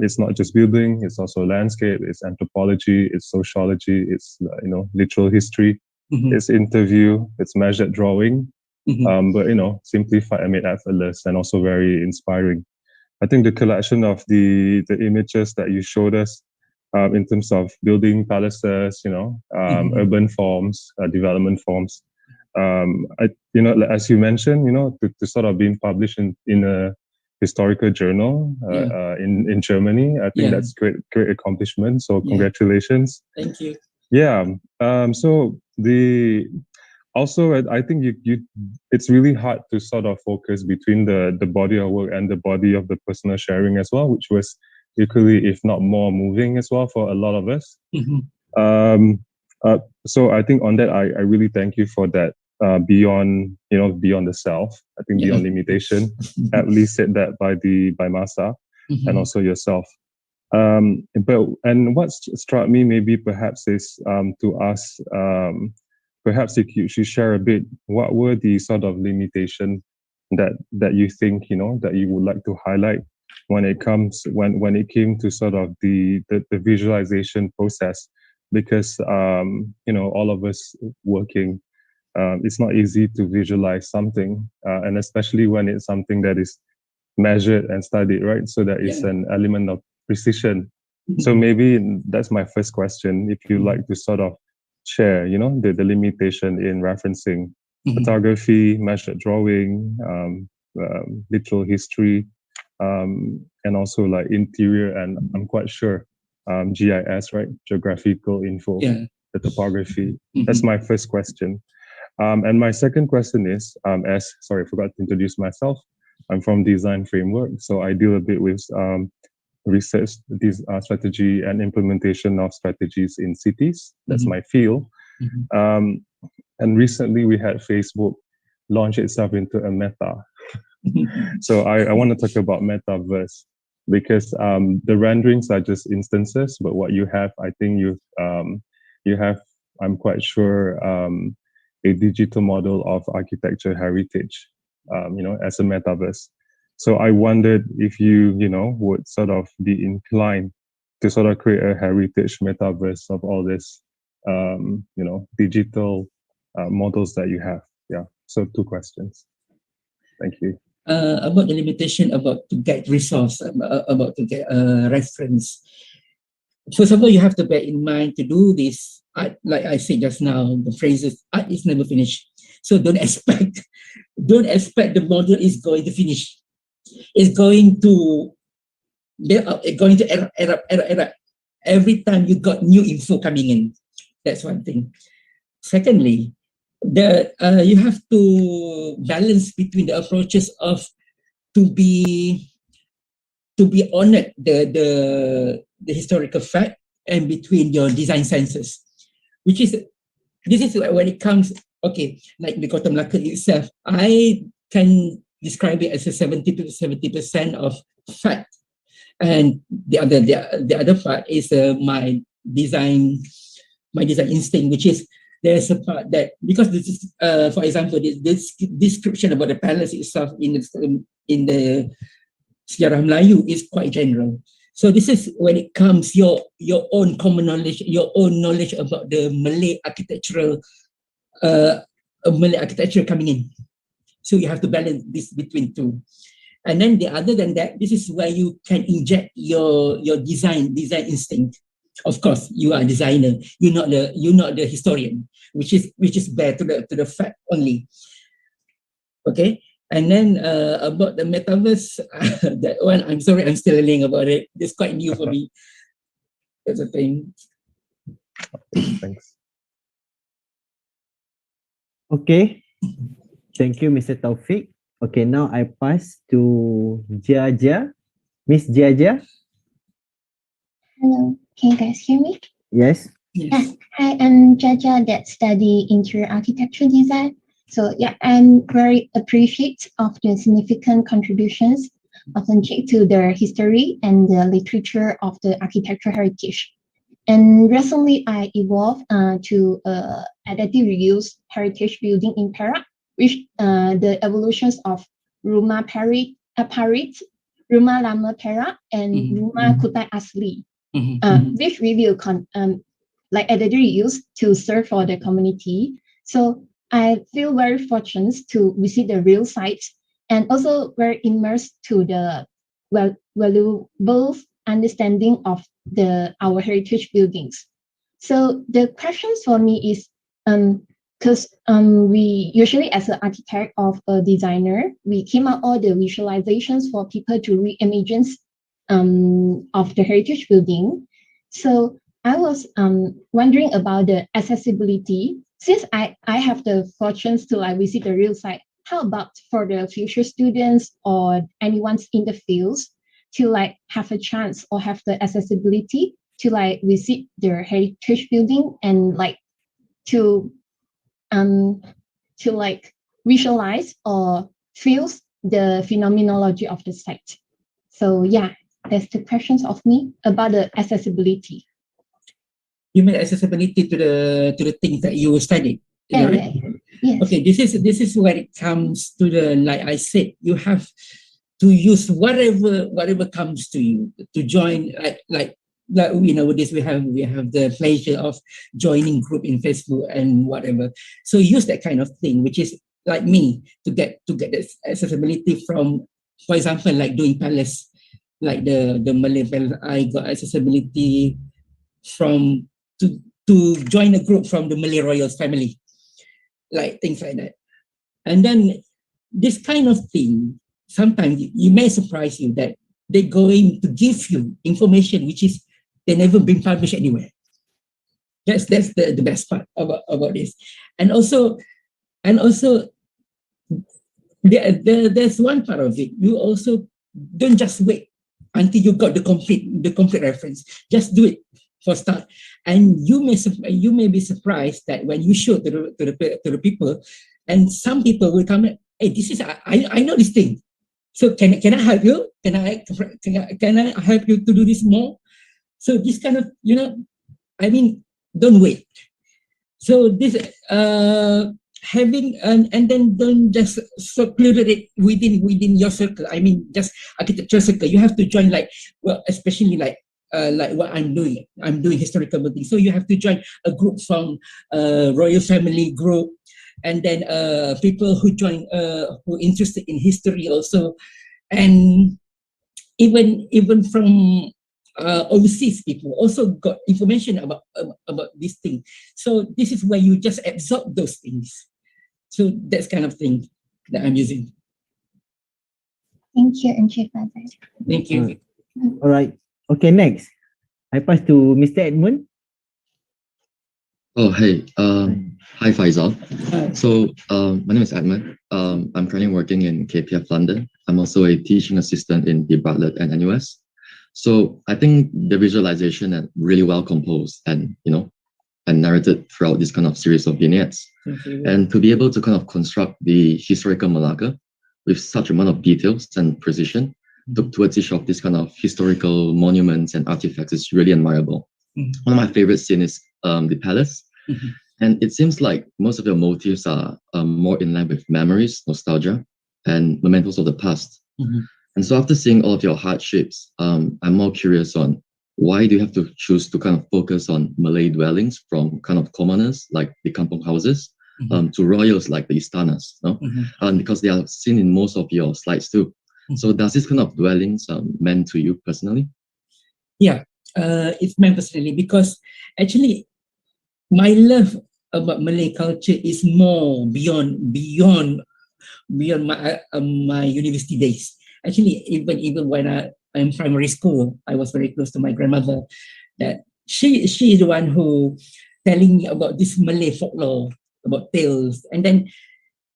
It's not just building, it's also landscape, it's anthropology, it's sociology, it's, you know, literal history, it's interview, it's measured drawing. But, you know, simplified and made effortless and also very inspiring. I think the collection of the images that you showed us in terms of building palaces, you know, urban forms, development forms, you know, as you mentioned, you know, to sort of being published in a historical journal in Germany, I think that's great accomplishment. So congratulations. Thank you. Yeah. So also, I think it's really hard to sort of focus between the body of work and the body of the personal sharing as well, which was equally, if not more, moving as well for a lot of us. So I think on that, I really thank you for that. Beyond the self, I think beyond limitation, at least said that by Masa and also yourself. And what struck me maybe perhaps is to ask. Perhaps you should share a bit, what were the sort of limitation that you think, you know, that you would like to highlight when it came to sort of the visualization process? Because, you know, all of us working, it's not easy to visualize something, and especially when it's something that is measured and studied, right? So there is an element of precision. So maybe that's my first question, if you like to sort of share, you know, the limitation in referencing photography, measured drawing, literal history, and also like interior, and I'm quite sure GIS, right? Geographical info, the topography. That's my first question. And my second question is, sorry, I forgot to introduce myself. I'm from Design Framework, so I deal a bit with research, strategy and implementation of strategies in cities. That's my field. And recently we had Facebook launch itself into a meta. So I want to talk about metaverse, because the renderings are just instances, but what you have, I think you have, I'm quite sure, a digital model of architecture heritage. as a metaverse. So I wondered if you would sort of be inclined to sort of create a heritage metaverse of all this, digital models that you have. Yeah. So 2 questions. Thank you. About the limitation about to get resource, about to get reference. First of all, you have to bear in mind to do this art, like I said just now, the phrases art is never finished. So don't expect the model is going to finish. It's going to build up, it's going to error. Every time you got new info coming in. That's one thing. Secondly, you have to balance between the approaches of to be honored the historical fact and between your design senses, this is when it comes, okay, like the Kota Melaka itself, I can describe it as a 70% of fact, and the other part is my design instinct, which is there's a part that, because this is for example this description about the palace itself in the Sejarah Melayu is quite general. So this is when it comes your own common knowledge, your own knowledge about the Malay architecture coming in. So you have to balance this between two. And then other than that, this is where you can inject your design instinct. Of course, you are a designer. You're not the historian, which is bare to the fact only. Okay. And then about the metaverse, that one, I'm sorry, I'm still learning about it. It's quite new for me. That's the thing. Thanks. Okay. Thank you, Mr. Taufik. Okay, now I pass to Jaja. Miss Jaja. Hello, can you guys hear me? Yes. Yeah. Hi, I'm Jaja that study interior architecture design. So yeah, I'm very appreciative of the significant contributions of NCHIC to the history and the literature of the architectural heritage. And recently I evolved to adaptive reuse heritage building in Perak, which the evolutions of Rumah Parit, Rumah Lama Perak, and Rumah Kutai Asli, which we will like adaptive reuse to serve for the community. So I feel very fortunate to visit the real sites and also very immersed to the valuable understanding of our heritage buildings. So the questions for me is, because we usually, as an architect or a designer, we came out all the visualizations for people to reimagine of the heritage building. So I was wondering about the accessibility. Since I have the fortunes to like visit the real site, how about for the future students or anyone in the fields to like have a chance or have the accessibility to like visit their heritage building and like to like visualize or feel the phenomenology of the site. So yeah, that's the questions of me about the accessibility. You mean accessibility to the things that you studied, Yeah, right? Yes. Okay, this is where it comes to the, like I said, you have to use whatever comes to you to join. Like nowadays we have the pleasure of joining group in Facebook and whatever. So use that kind of thing, which is like me to get this accessibility from, for example, like doing palace, like the Malay palace. I got accessibility from to join a group from the Malay Royals family, like things like that. And then this kind of thing, sometimes you may surprise you that they're going to give you information which is they never been published anywhere. That's the best part about this. And also there's one part of it. You also don't just wait until you got the complete reference. Just do it for start, and you may be surprised that when you show to the people, and some people will come, hey, this is I know this thing, so can I help you? Can I help you to do this more? So this kind of, I mean, don't wait. So this having and then don't just seclude it within your circle. I mean, just architecture circle. You have to join especially like what I'm doing. I'm doing historical building, so you have to join a group from royal family group, and then people who join who interested in history also, and even from overseas people also got information about this thing. So this is where you just absorb those things. So that's kind of thing that I'm using. Thank you, Encik Faizal. Thank you. All right. Okay, next. I pass to Mr. Edmund. Oh, hey. Hi, Faisal. Hi. So, my name is Edmund. I'm currently working in KPF London. I'm also a teaching assistant in the Bartlett and NUS. So, I think the visualization is really well composed and, and narrated throughout this kind of series of vignettes. And to be able to kind of construct the historical Malacca with such amount of details and precision towards each of these kind of historical monuments and artifacts is really admirable. One of my favorite scenes is the palace. And it seems like most of your motifs are more in line with memories, nostalgia, and mementos of the past. And so after seeing all of your hardships, I'm more curious on why do you have to choose to kind of focus on Malay dwellings from kind of commoners like the kampong houses to royals like the istanas, no? Because they are seen in most of your slides too. So does this kind of dwellings meant to you personally? Yeah, it's meant personally because actually my love about Malay culture is more beyond my university days. Actually, even when I'm in primary school, I was very close to my grandmother. That she is the one who telling me about this Malay folklore, about tales. And then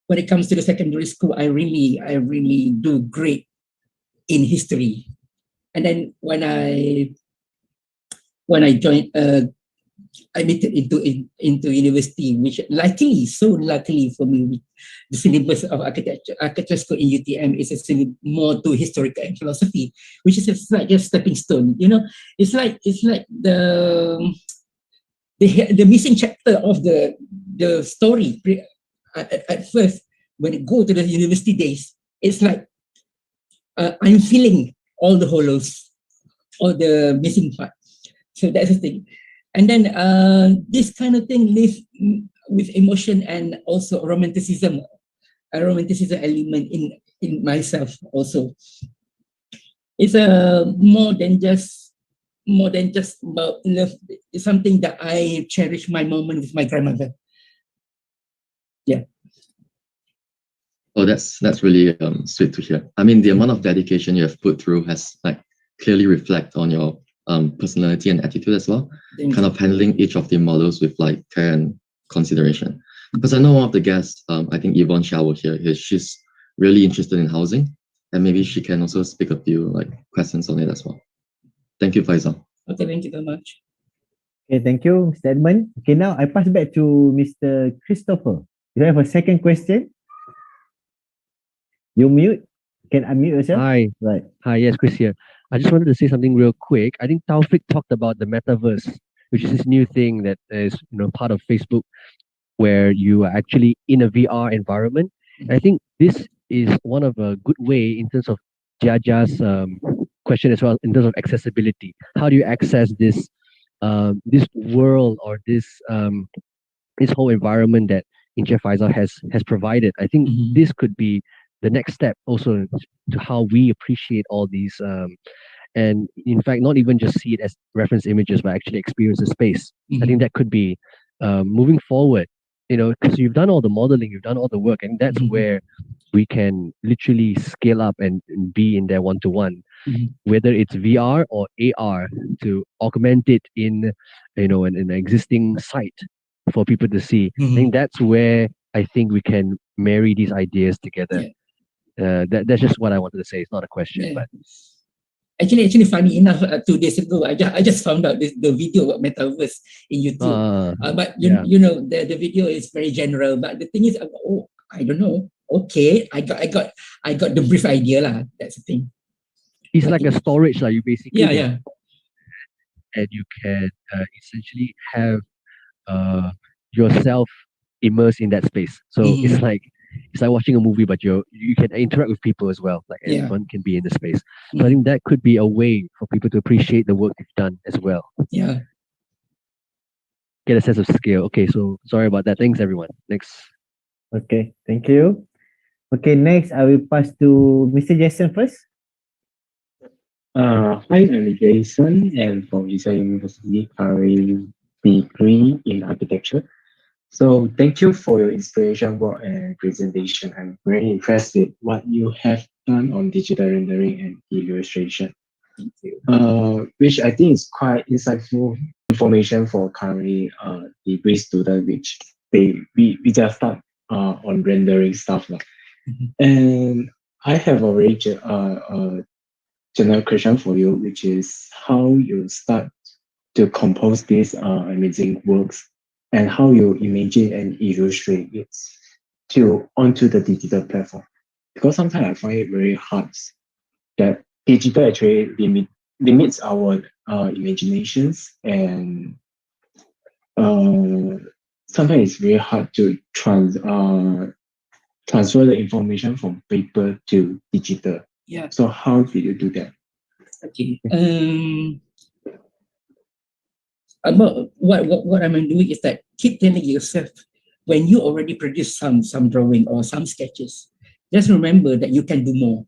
when it comes to the secondary school, I really do great in history. And then when I joined, I made it into university, which so luckily for me, the syllabus of architecture school in UTM is a more to historical and philosophy, which is like just stepping stone. It's like the missing chapter of the story. At first, when I go to the university days, it's like I'm feeling all the hollows, all the missing part. So that's the thing. And then this kind of thing lives with emotion and also romanticism element in myself also. It's more than just about love. It's something that I cherish my moment with my grandmother. Yeah. Oh, that's really sweet to hear. I mean, the amount of dedication you have put through has clearly reflect on your personality and attitude as well, kind of handling each of the models with care and consideration. Because I know one of the guests, I think Yvonne Shower here, she's really interested in housing, and maybe she can also speak a few questions on it as well. Thank you, Faisal. Okay, thank you very much. Okay, thank you, Mr. Edmund. Okay, now I pass back to Mr. Christopher. You have a second question? You mute? Can unmute yourself? Hi. Right. Hi, yes, Chris here. I just wanted to say something real quick. I think Taufik talked about the metaverse, which is this new thing that is part of Facebook, where you are actually in a VR environment. And I think this is one of a good way in terms of Jaja's question as well, in terms of accessibility. How do you access this this world or this whole environment that Encik Faisal has provided? I think this could be the next step also to how we appreciate all these and in fact not even just see it as reference images but actually experience the space. I think that could be moving forward, because you've done all the modeling, you've done all the work, and that's where we can literally scale up and be in there one-to-one, whether it's VR or AR, to augment it in an existing site for people to see. I think that's where I think we can marry these ideas together. That's just what I wanted to say. It's not a question, but actually, funny enough, 2 days ago, I just found out the video about metaverse in YouTube. But the video is very general. But the thing is, I don't know. Okay, I got the brief idea lah. That's the thing. It's like a storage, like you basically and you can essentially have yourself immersed in that space. So it's like watching a movie, but you can interact with people as well. Like everyone can be in the space. So I think that could be a way for people to appreciate the work you've done as well. Yeah. Get a sense of scale. Okay, so sorry about that. Thanks everyone. Next. Okay, thank you. Okay, next I will pass to Mr. Jason first. Hi, I'm Jason, and from Isa University, carrying degree in architecture. So thank you for your inspiration work and presentation. I'm very impressed with what you have done on digital rendering and illustration. Thank you. Which I think is quite insightful information for currently degree student, which we just start on rendering stuff. And I have a very general question for you, which is how you start to compose these amazing works and how you imagine and illustrate it onto the digital platform. Because sometimes I find it very hard that digital actually limits our imaginations, and sometimes it's very hard to transfer the information from paper to digital. Yeah. So how did you do that? Okay. About what I'm doing is that keep telling yourself when you already produce some drawing or some sketches, just remember that you can do more.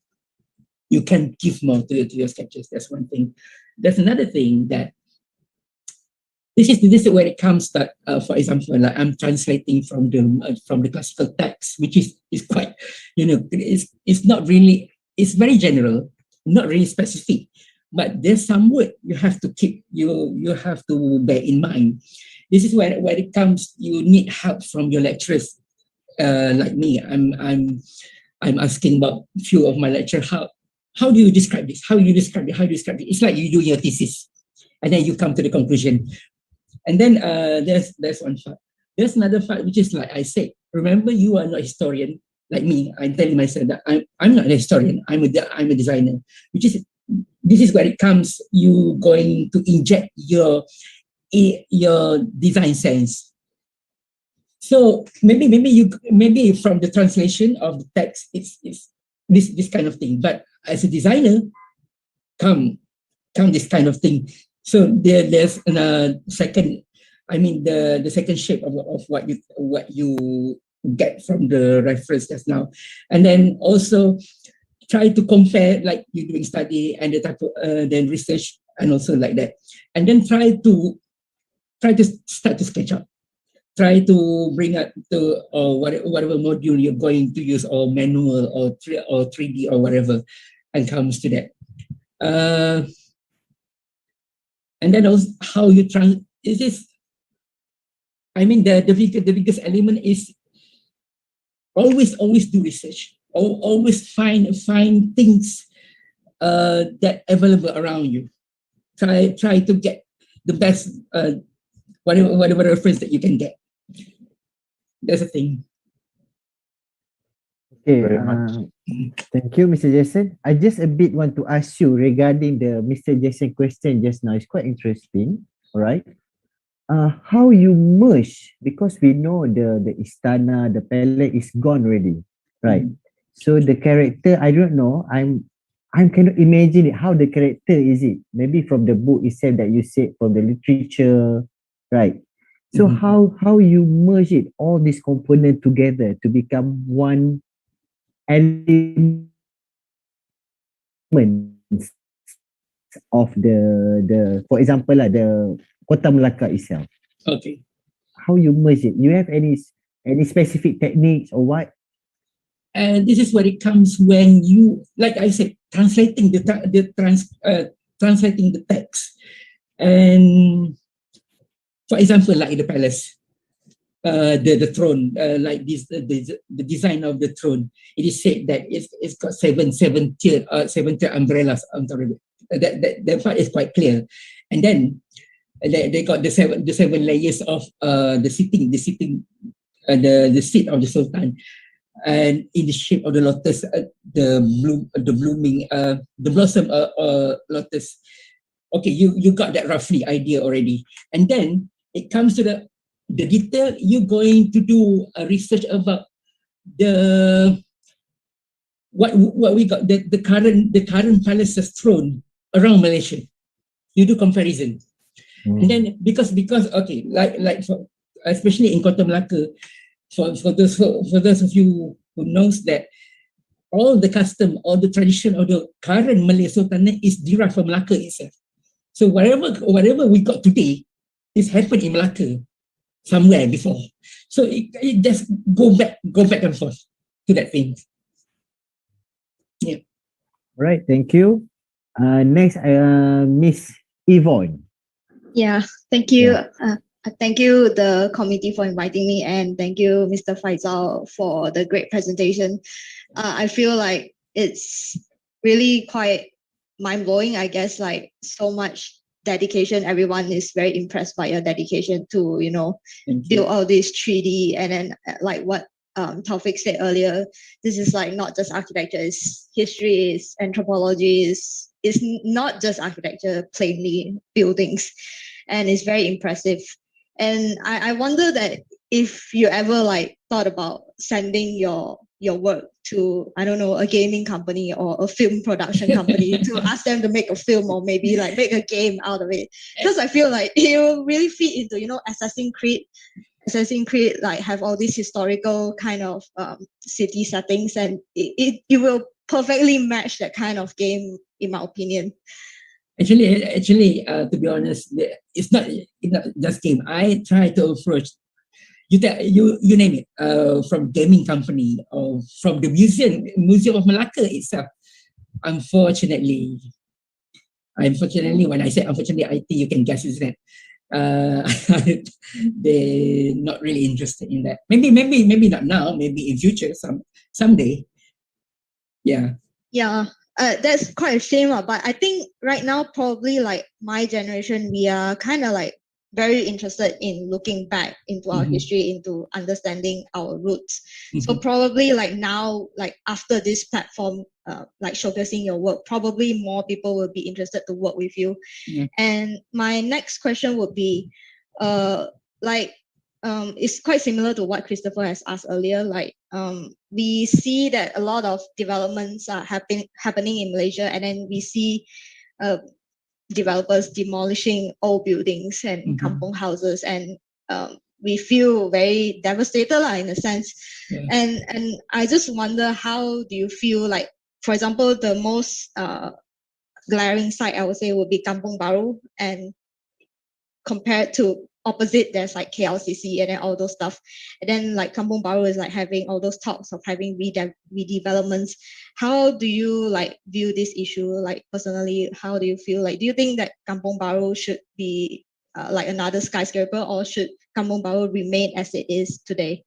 You can give more to your sketches. That's one thing. There's another thing that this is where it comes that, for example, like I'm translating from the classical text, which is quite, it's not really, it's very general, not really specific. But there's some word you have to keep, you have to bear in mind. This is where it comes, you need help from your lecturers. Like me, I'm asking about a few of my lecturers, how do you describe this? How do you describe it? How do you describe it? It's like you do your thesis, and then you come to the conclusion. And then there's one part. There's another part which is like I said. Remember, you are not a historian like me. I'm telling myself that I'm not a historian. I'm a designer. This is where it comes. You going to inject your design sense. So maybe from the translation of the text, it's this kind of thing. But as a designer, come this kind of thing. So there's a second. I mean the second shape of what you get from the reference just now, and then also try to compare, like you're doing study and the type of then research and also like that, and then try to start to sketch up. Try to bring up the whatever module you're going to use, or manual or 3D or whatever, and comes to that. And then also how you I mean the biggest element is always do research. Always find things that available around you. Try to get the best whatever reference that you can get. That's the thing. Okay, thank you, Mr. Jason. I just a bit want to ask you regarding the Mr. Jason question just now. It's quite interesting. All right. How you merge, because we know the istana, the palace is gone already, right? So the character, I don't know. I'm cannot imagine it, how the character is it. Maybe from the book itself that you said, from the literature, right? So how you merge it, all these components together to become one element of the for example the Kota Melaka itself. Okay. How you merge it? You have any specific techniques or what? And this is where it comes when you, like I said, translating translating the text. And for example, like the palace, the throne, like this, the design of the throne. It is said that it's got seven tier umbrellas. I'm sorry, that part is quite clear. And then they got the seven layers of the seat of the sultan, and in the shape of the lotus, the blossom lotus. Okay, you got that roughly idea already, and then it comes to the detail, you're going to do a research about the what we got, the current palaces throne around Malaysia. You do comparison. And then because okay, like for, especially in Kota Melaka, for those of you who knows that all the custom, all the tradition of the current Malay Sultanate is derived from Melaka itself. So whatever we got today is happened in Melaka somewhere before. So it just go back and forth to that thing. Yeah. All right, thank you. Next, Miss Yvonne. Yeah, thank you. Thank you, the committee, for inviting me, and thank you, Mr. Faisal, for the great presentation. I feel like it's really quite mind-blowing, I guess, like so much dedication. Everyone is very impressed by your dedication to, build all this 3D, and then like what Taufik said earlier, this is like not just architecture, it's history, it's anthropology, it's not just architecture, plainly buildings, and it's very impressive. And I wonder that if you ever like thought about sending your work to, I don't know, a gaming company or a film production company to ask them to make a film or maybe like make a game out of it, because I feel like it will really fit into, Assassin's Creed like have all these historical kind of city settings, and it will perfectly match that kind of game, in my opinion. Actually, to be honest, it's not just game. I try to approach you name it, from gaming company or from the museum of Malacca itself. Unfortunately, when I say unfortunately, I think you can guess is that they're not really interested in that. Maybe not now. Maybe in future, someday. Yeah. Yeah. That's quite a shame, but I think right now probably like my generation, we are kind of like very interested in looking back into our history, into understanding our roots. So probably like now, like after this platform, like showcasing your work, probably more people will be interested to work with you. And my next question would be, it's quite similar to what Christopher has asked earlier. Like, we see that a lot of developments are happening in Malaysia, and then we see developers demolishing old buildings and kampong houses, and we feel very devastated in a sense. And I just wonder, how do you feel like, for example, the most glaring site I would say would be Kampung Baru, and compared to opposite, there's like KLCC and then all those stuff. And then like Kampung Baru is like having all those talks of having redevelopments. How do you like view this issue? Like personally, how do you feel? Like, do you think that Kampung Baru should be like another skyscraper, or should Kampung Baru remain as it is today?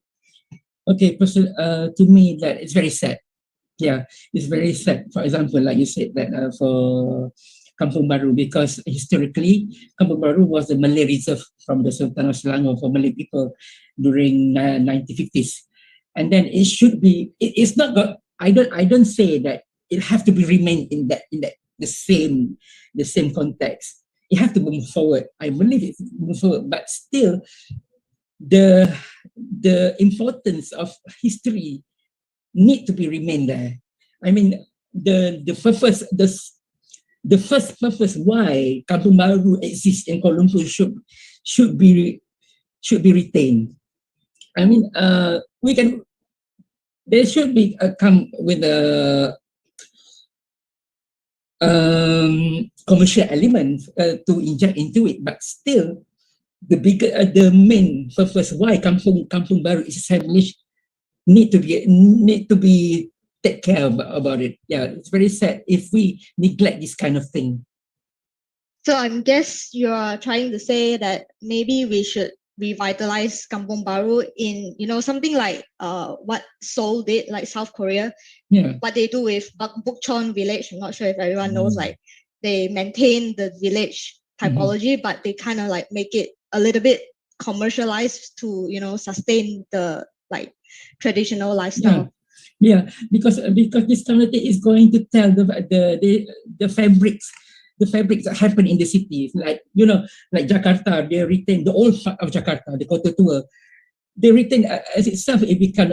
Okay, to me that it's very sad. Yeah, it's very sad. For example, like you said that for Kampung Baru, because historically Kampung Baru was the Malay reserve from the Sultan of Selangor for Malay people during 1950s, and then it should be. It's not got. I don't say that it have to be remain in the same context. It have to move forward. I believe it move forward, but still, the importance of history need to be remain there. I mean, the first purpose why Kampung Baru exists in Kuala Lumpur should be retained. I mean, there should be come with a commercial element to inject into it, but still the main purpose why Kampung Baru is established need to be take care about it. Yeah, it's very sad if we neglect this kind of thing. So I guess you're trying to say that maybe we should revitalize Kampung Baru in, something like what Seoul did, like South Korea. Yeah. What they do with Bukchon village. I'm not sure if everyone knows, like they maintain the village typology, but they kind of like make it a little bit commercialized to, sustain the like traditional lifestyle. Yeah, because this community is going to tell the fabrics the fabrics that happen in the cities, like like Jakarta, they retain the old part of Jakarta, the Kota Tua. They retain as itself. It become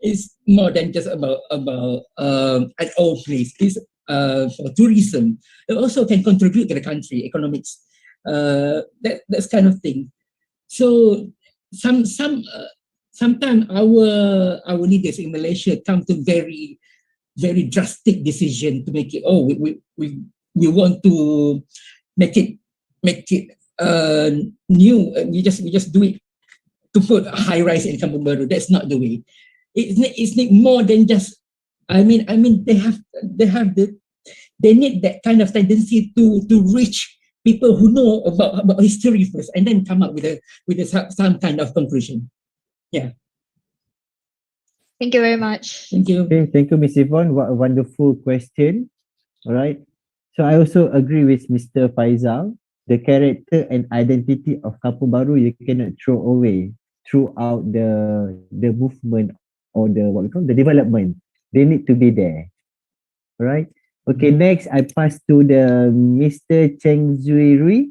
is more than just about an old place. It's for tourism. It also can contribute to the country economics. That's kind of thing. So sometimes our leaders in Malaysia come to very drastic decision to make it. Oh, we want to make it new. We just do it to put a high rise in Kampung Baru. That's not the way. It's more than just. I mean they need that kind of tendency to reach people who know about history first, and then come up with some kind of conclusion. Yeah. Thank you very much. Thank you. Okay, thank you, Ms. Yvonne. What a wonderful question. All right. So I also agree with Mr. Faizal. The character and identity of Kampung Baru you cannot throw away throughout the movement or the development. They need to be there. All right. Okay, next I pass to the Mr. Cheng Zui Rui.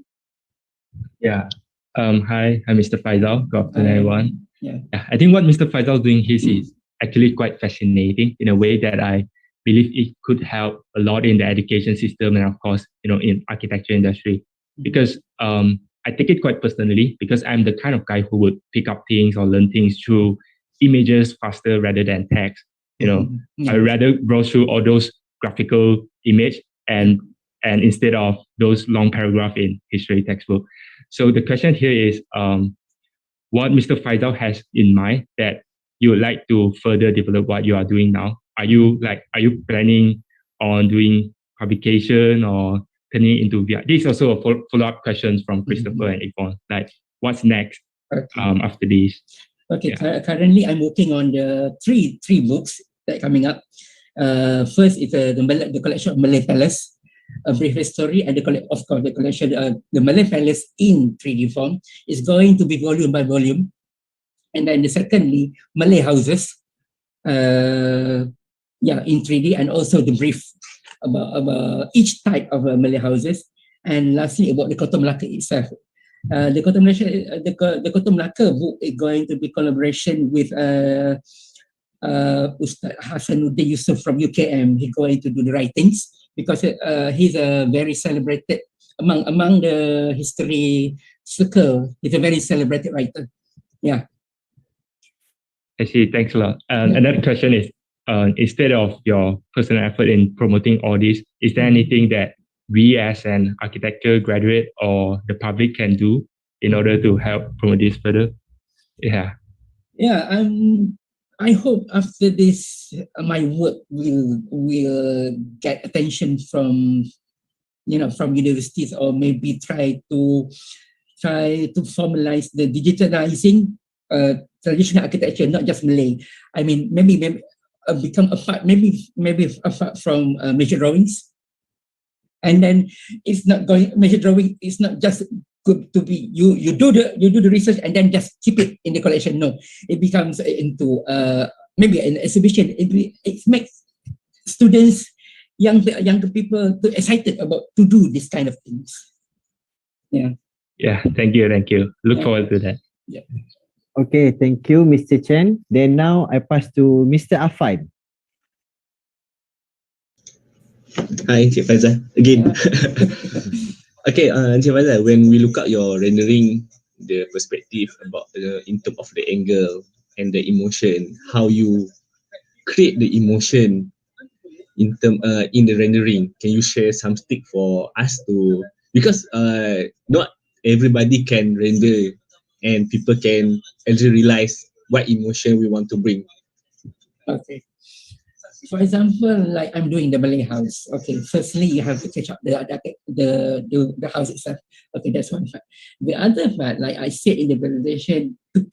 Yeah. Hi, I'm Mr. Faisal. Good afternoon, everyone. Yeah. I think what Mr. Faisal doing here is actually quite fascinating in a way that I believe it could help a lot in the education system and of course, in architecture industry. Because I take it quite personally because I'm the kind of guy who would pick up things or learn things through images faster rather than text. I rather browse through all those graphical image and instead of those long paragraph in history textbook. So the question here is what Mr. Faisal has in mind that you would like to further develop what you are doing now. Are you planning on doing publication or turning into VR? This is also a follow-up question from Christopher and Yvonne. Like, what's next after this? Okay, currently I'm working on the three books that are coming up. First is the collection of Malay Palace, a brief history, and the collection, the Malay Palace in 3D form is going to be volume by volume. And then secondly, Malay houses, in 3D, and also the brief about each type of Malay houses. And lastly, about the Kota Melaka itself. The Kota Melaka book is going to be collaboration with Ustad Hasanuddin Yusuf from UKM. He's going to do the writings because he's a very celebrated among the history circle. He's a very celebrated writer. Yeah. I see. Thanks a lot. Another question is, instead of your personal effort in promoting all this, is there anything that we as an architecture graduate or the public can do in order to help promote this further? Yeah. Yeah. I hope after this, my work will get attention from universities, or maybe try to formalize the digitalizing traditional architecture, not just Malay. I mean, maybe become a part, maybe apart from major drawings. And then it's not going, major drawing is not just good to be, you do the research and then just keep it in the collection. No, it becomes into maybe an exhibition. It makes students, younger people too excited about to do this kind of things. Yeah. Yeah, thank you. Look forward to that. Yeah. Okay, thank you, Mr. Chen. Then now I pass to Mr. Afan. Hi, Encik Faizal again. Okay, Encik Faizal, when we look at your rendering, the perspective about in terms of the angle and the emotion, how you create the emotion in the rendering, can you share some tip for us to, because not everybody can render and people can actually realize what emotion we want to bring. Okay. For example, like I'm doing the Malay house. Okay, firstly you have to catch up the house itself. Okay, that's one part. The other part, like I said in the presentation, to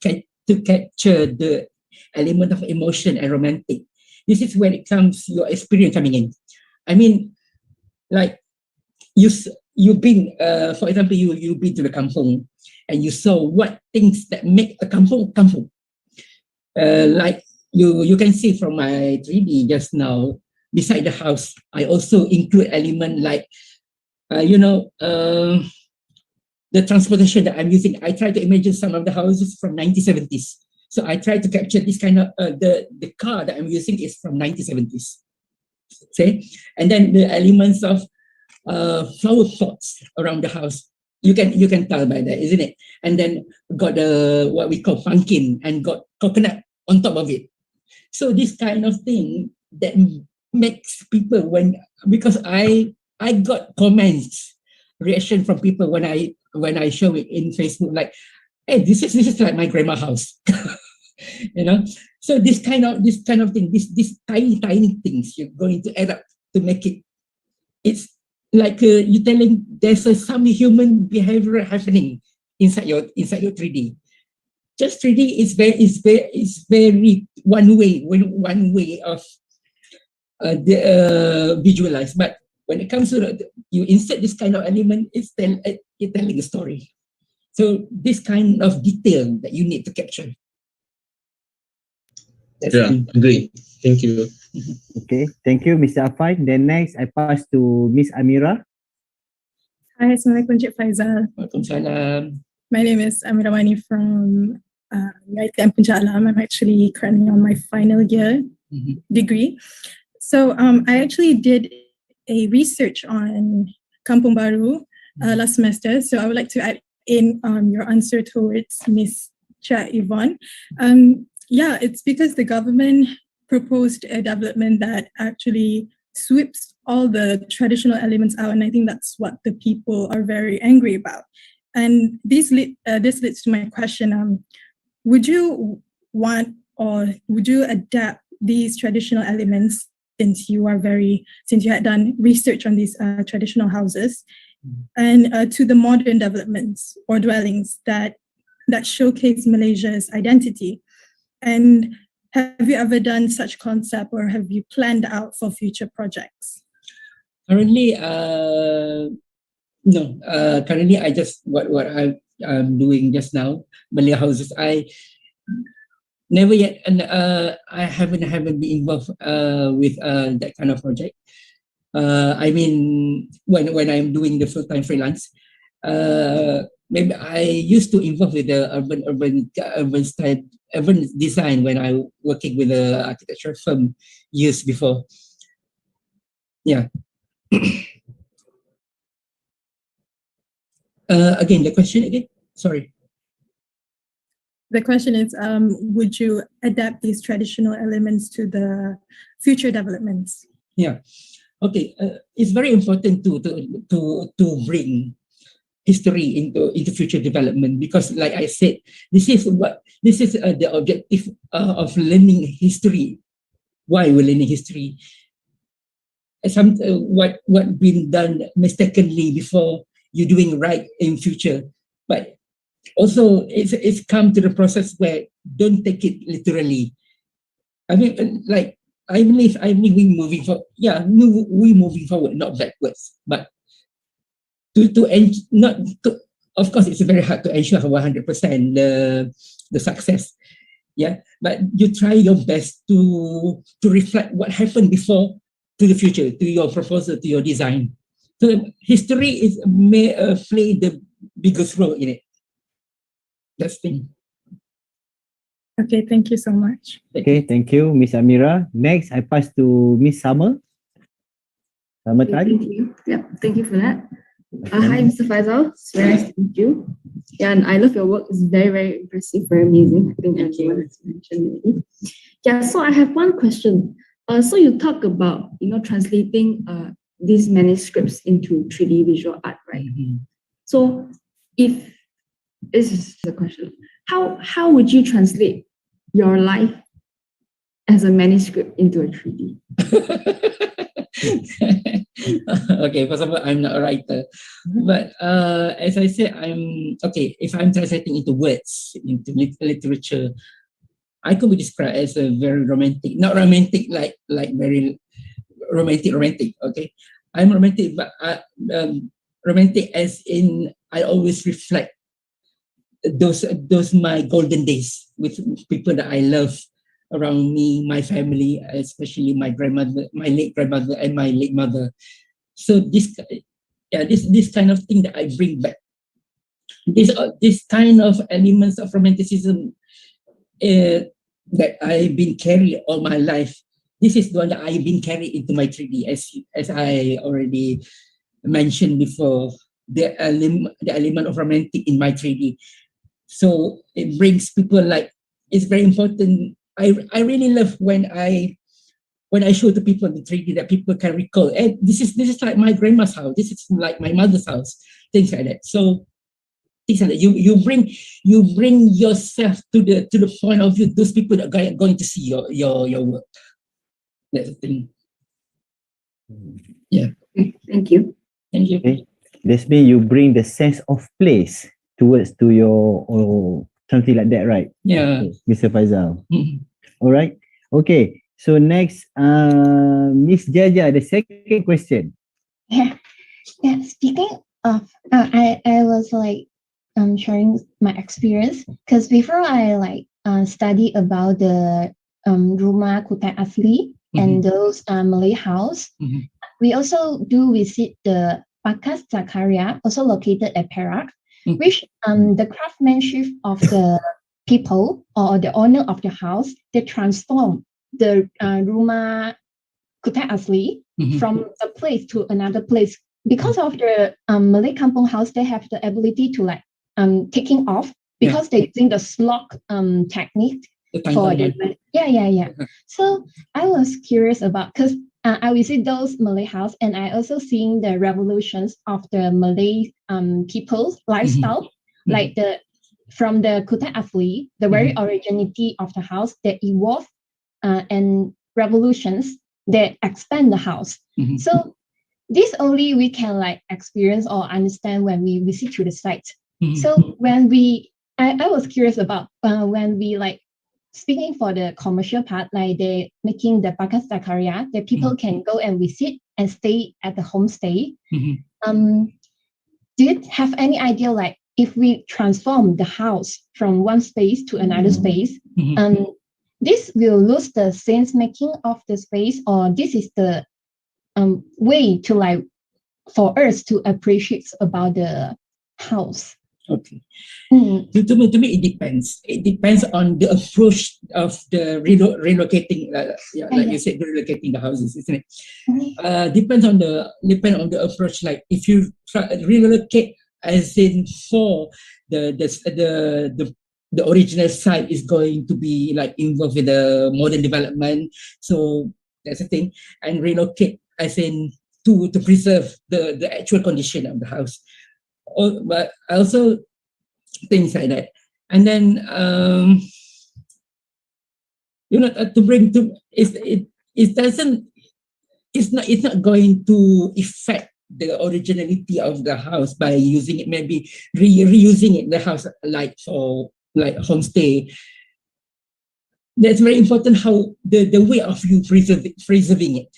capture the element of emotion and romantic. This is when it comes your experience coming in. I mean, like you've been, for example, you've been to the kampung and you saw what things that make a kampung. Like you can see from my 3D just now, beside the house, I also include element like you know, the transportation that I'm using, I try to imagine some of the houses from 1970s. So I try to capture this kind of, the car that I'm using is from 1970s. See? And then the elements of flower pots around the house. You can tell by that, isn't it? And then got the what we call pumpkin and got coconut on top of it. So this kind of thing that makes people because I got comments, reaction from people when I show it in Facebook, like, hey, this is like my grandma house. You know, so this kind of thing, this tiny things you're going to add up to make it. It's like you're telling there's some human behavior happening inside your 3D. Just 3D is very one way of visualize. But when it comes to you insert this kind of element, it's telling a story. So this kind of detail that you need to capture. Agree. Thank you. Okay, thank you, Mr. Afai. Then next, I pass to Miss Amira. Hi, Assalamualaikum, Cik Faizal. Waalaikumsalam. My name is Amira Wani from UiTM Pujalam. I'm actually currently on my final year degree. So I actually did a research on Kampung Baru last semester. So I would like to add in your answer towards Miss Cha Yvonne. Yeah, it's because the government proposed a development that actually sweeps all the traditional elements out, and I think that's what the people are very angry about. And this leads to my question: would you want or would you adapt these traditional elements since you had done research on these traditional houses, and to the modern developments or dwellings that showcase Malaysia's identity? And have you ever done such concept, or have you planned out for future projects? Currently, no. Currently, I just what I'm doing just now, Malay houses. I never yet, and I haven't been involved with that kind of project. I mean, when I'm doing the full-time freelance, maybe I used to involve with the urban design when I working with the architecture firm years before. Yeah. Again, the question again. Sorry. The question is, would you adapt these traditional elements to the future developments? Yeah. Okay. It's very important to bring history into future development, because, like I said, this is the objective of learning history. Why we're learning history? What been done mistakenly before, you're doing right in future. But also, it's come to the process where don't take it literally. I mean, like I believe we moving forward. Yeah, we moving forward, not backwards. But of course, it's very hard to ensure 100% the success. Yeah, but you try your best to reflect what happened before to the future, to your proposal, to your design. So history may play the biggest role in it. That's the thing. Okay, thank you so much. Okay, thank you, Miss Amira. Next, I pass to Miss Summer. Summer Tan. Thank you. Yeah, thank you for that. Hi, Mr. Faisal. It's very nice to meet you. Yeah, and I love your work. It's very, very impressive, very amazing. I think everyone has mentioned already. Yeah, so I have one question. So you talk about, translating these manuscripts into 3D visual art, right? So if this is the question, how would you translate your life as a manuscript into a 3D? Okay, first of all, I'm not a writer, but as I said, if I'm translating into words, into literature, I could be described as a very romantic, not romantic like very romantic. Okay, I'm romantic, but romantic as in I always reflect those my golden days with people that I love around me, my family, especially my grandmother, my late grandmother, and my late mother. So this this kind of thing that I bring back. This kind of elements of romanticism that I've been carrying all my life. This is the one that I've been carrying into my 3D, as I already mentioned before. The element of romantic in my 3D. So it brings people like, it's very important. I really love when I show to people the 3D that people can recall. And this is like my grandma's house. This is like my mother's house. Things like that. So things like that. You bring yourself to the point of view. Those people that are going to see your work. That's the thing. Yeah. Thank you. Thank you. Okay. That's mean you bring the sense of place towards to your or something like that, right? Yeah. Okay, Mr. Faizal. Mhm. All right. Okay. So next, Miss Jaja, the second question. Yeah. Speaking of, I was like sharing my experience because before I like study about the rumah Kutai Asli and those Malay house, we also do visit the Pakas Zakaria, also located at Perak, which the craftsmanship of the people or the owner of the house, they transform the rumah Kutai Asli from a place to another place. Because of the Malay kampung house, they have the ability to like taking off because they're using the slog technique for the So I was curious about because I visit those Malay house and I also seeing the revolutions of the Malay people's lifestyle, like from the Kutai Asli, the very originality of the house that evolved and revolutions that expand the house. So this only we can like experience or understand when we visit to the site. So when I was curious about when we like speaking for the commercial part, like they making the Pakas Zakaria, that people can go and visit and stay at the homestay. Do you have any idea like if we transform the house from one space to another space, this will lose the sense making of the space, or this is the way to like for us to appreciate about the house? Okay. To me, it depends. It depends on the approach of the relocating, like you said, relocating the houses, isn't it? Depends on the approach. Like if you try relocate, as in for the original site is going to be like involved with the modern development, so that's the thing. And relocate, as in to preserve the actual condition of the house. But also things like that. And then to bring to it's not going to affect the originality of the house by using it, maybe reusing it, the house like for like homestay. That's very important, how the way of you preserving it.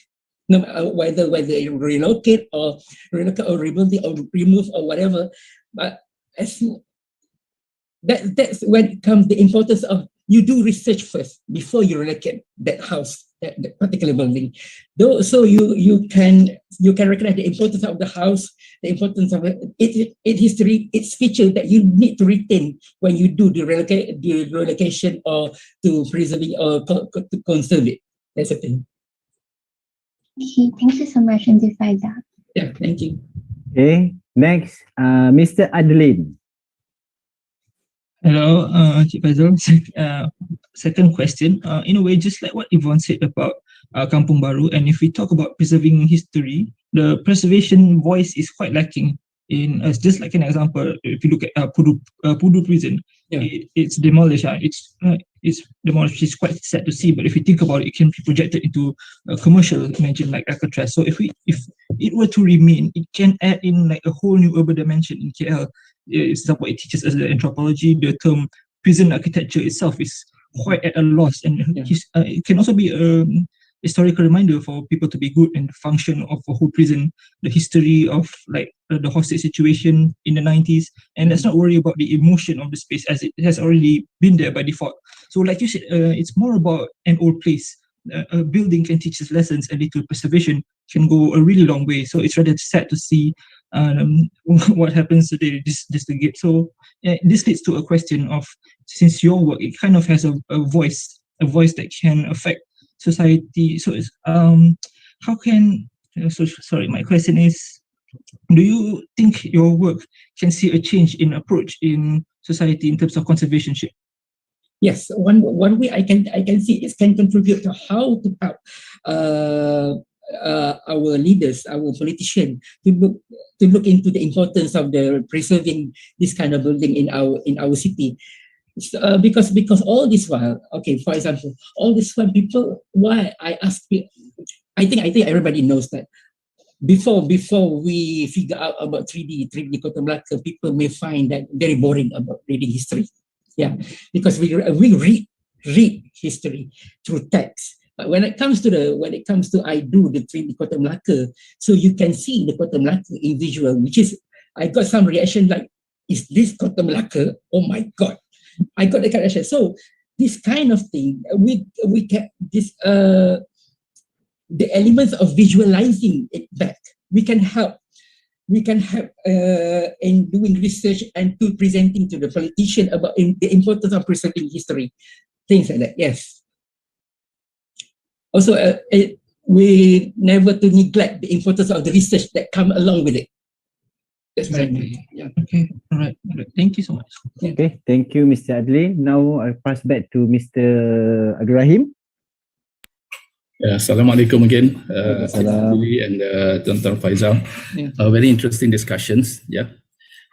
No, whether you relocate or rebuild it or remove or whatever, but that's when comes the importance of you do research first before you relocate that house, that particular building. Though, so you can recognize the importance of the house, the importance of its history, its feature that you need to retain when you do the relocation or to preserve it or to conserve it. That's the thing. Okay, thank you so much, Encik Faizal. Yeah, thank you. Okay, next, Mr. Adeline. Hello, Encik Faizal. Second question. In a way, just like what Yvonne said about Kampung Baru, and if we talk about preserving history, the preservation voice is quite lacking. In just like an example, if you look at Pudu prison, it's demolished. It's demolished. It's quite sad to see, but if you think about it, it can be projected into a commercial, imagine like Alcatraz. So if it were to remain, it can add in like a whole new urban dimension in KL. It's what it teaches us the anthropology. The term prison architecture itself is quite at a loss, and it can also be a historical reminder for people to be good and the function of a whole prison, the history of like the hostage situation in the 90s, and let's not worry about the emotion of the space as it has already been there by default. So like you said, it's more about an old place. a building can teach us lessons, and little preservation can go a really long way. So it's rather sad to see what happens today, this again. So this leads to a question of, since your work, it kind of has a voice that can affect society. So it's, how can, so sorry, my question is, do you think your work can see a change in approach in society in terms of conservationship? Yes, one way I can see it can contribute to how to help our leaders, our politicians, to look into the importance of the preserving this kind of building in our city. Because all this while, okay, for example, all this while people, why I ask, I think everybody knows that before we figure out about 3D Kota Melaka, people may find that very boring about reading history. Yeah, because we read history through text. But when it comes to I do the 3D Kota Melaka, so you can see the Kota Melaka in visual, which is, I got some reaction like, is this Kota Melaka? Oh my God. I got the kind of reaction. So this kind of thing, we can this the elements of visualizing it back. We can help in doing research and to presenting to the politician about the importance of preserving history, things like that. Yes. Also, we never to neglect the importance of the research that come along with it. That's my idea. Yeah. Okay. All right. Thank you so much. Okay. Thank you, Mr. Adli. Now I pass back to Mr. Abdul Rahim. Assalamualaikum again, Waalaikumsalam. and Tuan Faizal. Yeah. Very interesting discussions. Yeah,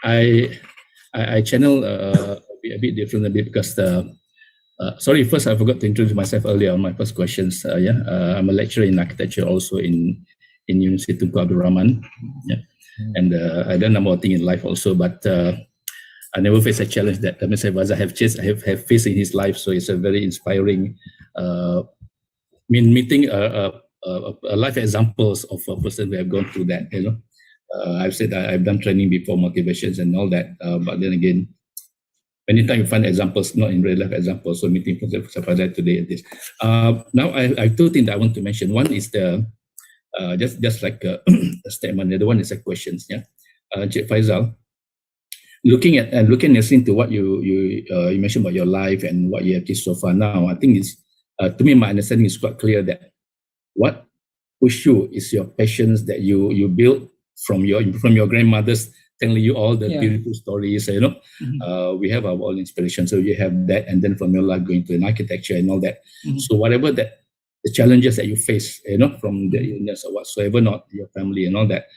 I channel a bit different because sorry, first I forgot to introduce myself earlier on my first questions. I'm a lecturer in architecture also in University Tunku Abdul Rahman. Yeah, and I done a number of things in life also, but I never faced a challenge that Mr. Faizal have faced in his life. So it's a very inspiring. Meeting life examples of a person who have gone through that, I've said I've done training before, motivations and all that, but then again, anytime you find examples, not in real life examples, so meeting for that today at this. Now I have two things that I want to mention. One is the just like a statement. The other one is a questions. Yeah, Cik Faizal, looking at listening to what you mentioned about your life and what you have achieved so far. Now I think it's. To me, my understanding is quite clear that what push you is your passions that you built from your grandmothers telling you all the beautiful stories. We have our own inspiration, so you have that, and then from your life going to an architecture and all that. So whatever that the challenges that you face, from the illness or whatsoever, not your family and all that,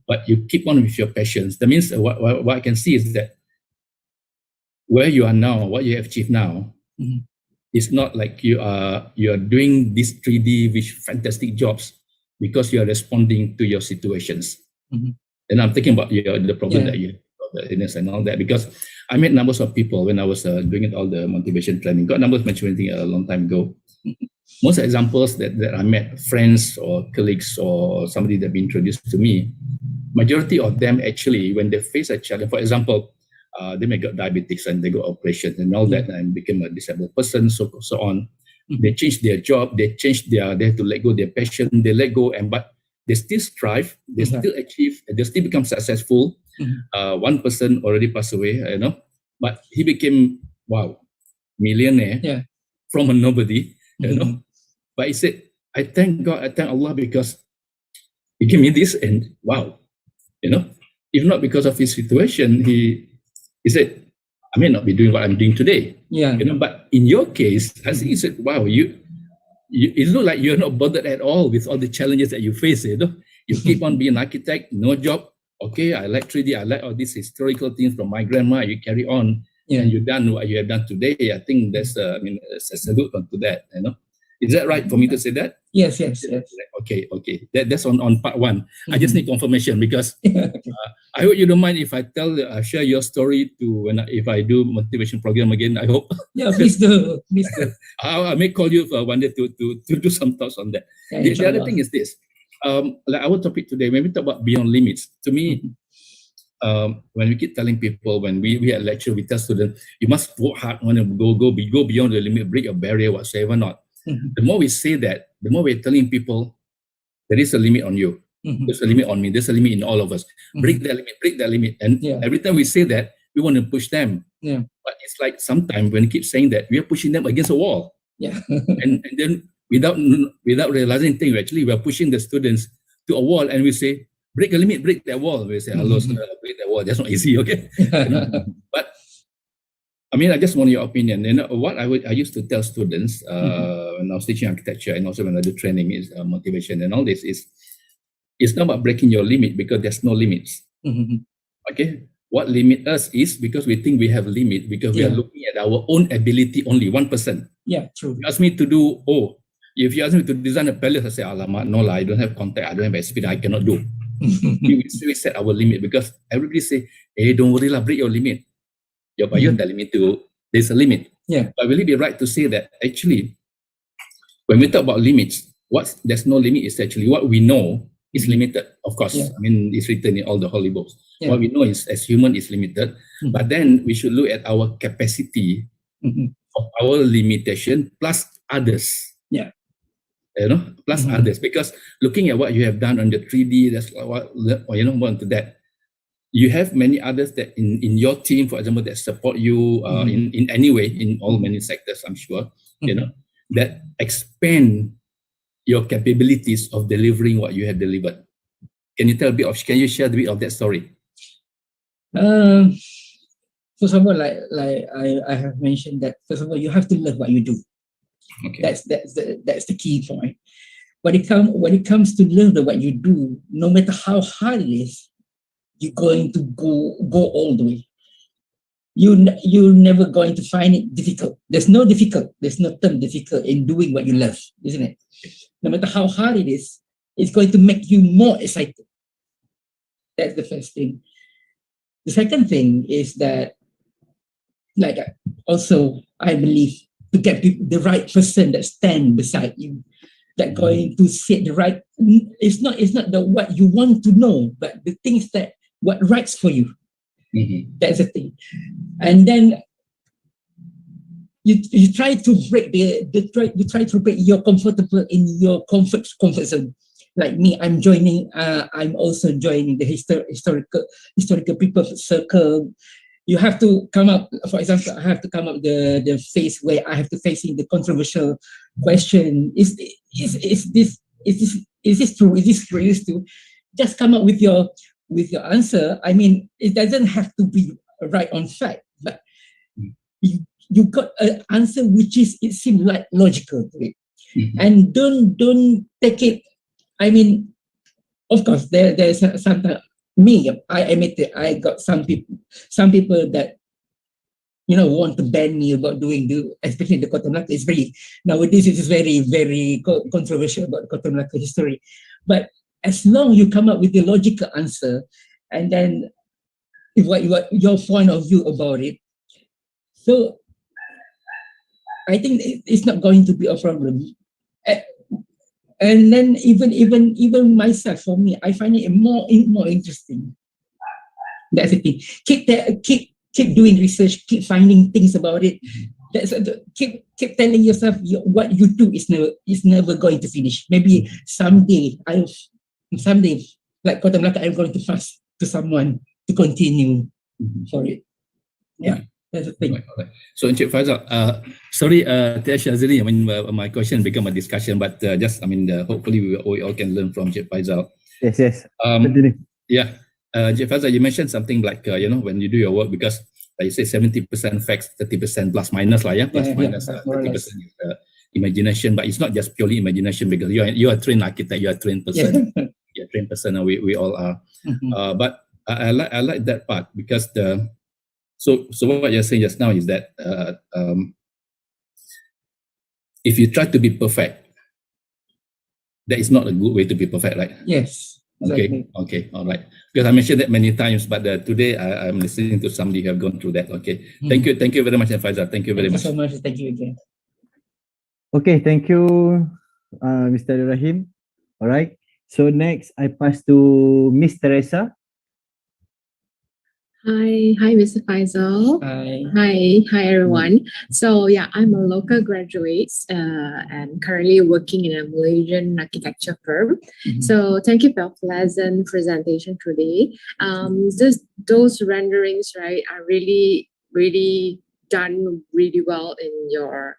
but you keep on with your passions. That means what I can see is that where you are now, what you have achieved now. It's not like you are doing this 3D with fantastic jobs because you are responding to your situations. And I'm thinking about the problem that you have, the illness and all that, because I met numbers of people when I was doing all the motivation training. Got numbers mentioning a long time ago. Most examples that I met, friends or colleagues or somebody that been introduced to me, majority of them actually, when they face a challenge, for example, they may got diabetes and they got operations and all that and became a disabled person, so on. They change their job, they have to let go their passion, they let go, but they still strive, they still achieve, they still become successful. One person already passed away, but he became millionaire from a nobody, But he said, I thank God, I thank Allah because he gave me this, and if not because of his situation, he said, I may not be doing what I'm doing today. But in your case, I think he said, wow, it looks like you're not bothered at all with all the challenges that you face. You keep on being an architect, no job. Okay, I like 3D, I like all these historical things from my grandma. You carry on, and you've done what you have done today. I think that's a salute onto that. Is that right for me to say that? Yes. Okay. That's on part one. I just need confirmation because I hope you don't mind if I share your story if I do motivation program again. I hope. Yeah, please do. I may call you one day to do some thoughts on that. The other thing is this. Like our topic today, when we talk about beyond limits, to me, when we keep telling people, when we at lecture, we tell students, you must work hard, want to go beyond the limit, break a barrier, whatsoever not. The more we say that, the more we're telling people there is a limit on you. There's a limit on me. There's a limit in all of us. Break that limit. Break that limit. And every time we say that, we want to push them. But it's like sometimes when we keep saying that, we are pushing them against a wall. and then without realizing things, actually we are pushing the students to a wall, and we say, break a limit, break that wall. We say, hello, sir, break that wall. That's not easy, okay? But I mean, I just want your opinion. And what I used to tell students when I was teaching architecture, and also when I do training is motivation and all this is, it's not about breaking your limit because there's no limits. Okay, what limit us is because we think we have a limit because we are looking at our own ability only 1%. Yeah, true. You ask me to do, if you ask me to design a palace, I say, alamak, no lah, I don't have contact, I don't have experience, I cannot do. we set our limit because everybody say, hey, don't worry lah, break your limit. But you're telling me there's a limit. But will it be right to say that actually, when we talk about limits, there's no limit is actually what we know is limited. Of course, I mean, it's written in all the holy books. What we know is as human is limited, but then we should look at our capacity of our limitation plus others. Plus others, because looking at what you have done on the 3D, that's what more into that. You have many others that in your team, for example, that support you in any way in all many sectors. I'm sure that expand your capabilities of delivering what you have delivered. Can you can you share a bit of that story? First of all, like I have mentioned that first of all, you have to love what you do. Okay. That's the key point. When it comes to love what you do, no matter how hard it is, you're going to go all the way. You're never going to find it difficult. There's no term difficult in doing what you love, isn't it? No matter how hard it is, it's going to make you more excited. That's the first thing. The second thing is that, like, also I believe to get the right person that stand beside you, that going to say the right. It's not the what you want to know, but the things that what rights for you. That's the thing. And then you try to break you try to break your comfortable in your comfort zone. Like me, I'm also joining the historical people circle. You have to come up, for example, I have to come up the phase where I have to face in the controversial question. Is this true? Is this true? Just come up with your answer. I mean, it doesn't have to be right on fact, but you got an answer which it seems like logical to it. And don't take it. I mean, of course, there's sometimes me. I admit it. I got some people that want to ban me about doing especially the Kota Melaka. It's nowadays it is very, very controversial about Kota Melaka history. But as long you come up with the logical answer, and then what your point of view about it, so I think it's not going to be a problem. And then even myself, for me, I find it more interesting. That's the thing. Keep doing research. Keep finding things about it. Keep telling yourself what you do is never going to finish. Maybe someday, like Kota Melaka, I'm going to fast to someone to continue for it. Yeah. That's the thing. Right. So, Encik Faizal, sorry, Tia Shazili, I mean, my question become a discussion, but hopefully we all can learn from Encik Faizal. Yes. Yeah. Encik Faizal, you mentioned something like, when you do your work, because like you say 70% facts, 30% plus minus, minus 30% is imagination, but it's not just purely imagination because you are a trained architect, you are a trained person. You're a trained person, and we all are. But I like that part because So what you're saying just now is that if you try to be perfect, that is not a good way to be perfect, right? Yes. Exactly. Okay, all right. Because I mentioned that many times, but today I'm listening to somebody who have gone through that. Okay, thank you very much, Faizal. Thank you very much. Thank you so much. Thank you again. Okay, thank you, Mr. Rahim. All right. So next, I pass to Miss Teresa. Hi, Mr. Faisal. Hi, everyone. So yeah, I'm a local graduate and currently working in a Malaysian architecture firm. So thank you for a pleasant presentation today. Those renderings, right, are really, really done really well in your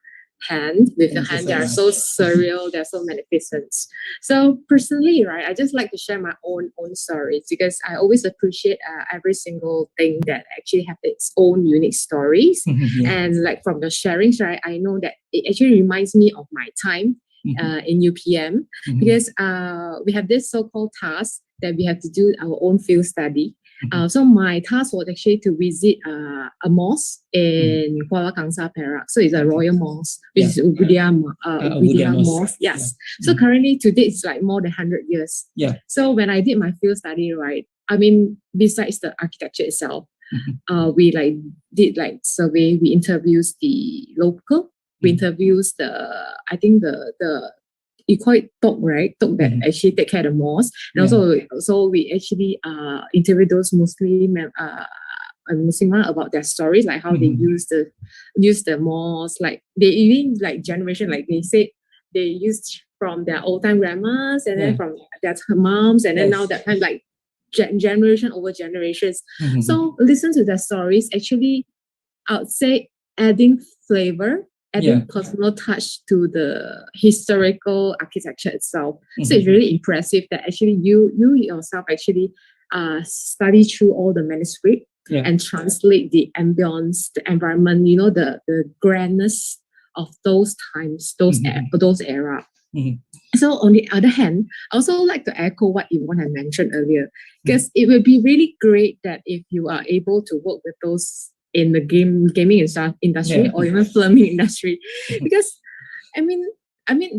hand with your hand. They are so surreal. They're so magnificent. So personally, right, I just like to share my own stories because I always appreciate every single thing that actually have its own unique stories. And like from the sharings, right, I know that it actually reminds me of my time in UPM because we have this so-called task that we have to do our own field study. So my task was actually to visit a mosque in Kuala Kangsar, Perak. So it's a royal mosque, which is Ubudiyah Mosque. Yes. So currently today it's like more than 100 years. So when I did my field study, right, I mean, besides the architecture itself, we like did like survey, we interviewed the local, we interviewed the you call it Tok, right? Tok that actually take care of the mosque. And also we actually interview those Muslim about their stories, like how they use the mosque, like they even like generation, like they say they used from their old time grandmas and then from their moms and then now that time like generation over generations. So listen to their stories, actually I would say adding flavor, adding personal touch to the historical architecture itself. So it's really impressive that actually you yourself actually study through all the manuscript and translate the ambience, the environment, you know, the grandness of those times, those era. So on the other hand, I also like to echo what Yvonne had mentioned earlier, because it would be really great that if you are able to work with those in the gaming industry or even filming industry, because I mean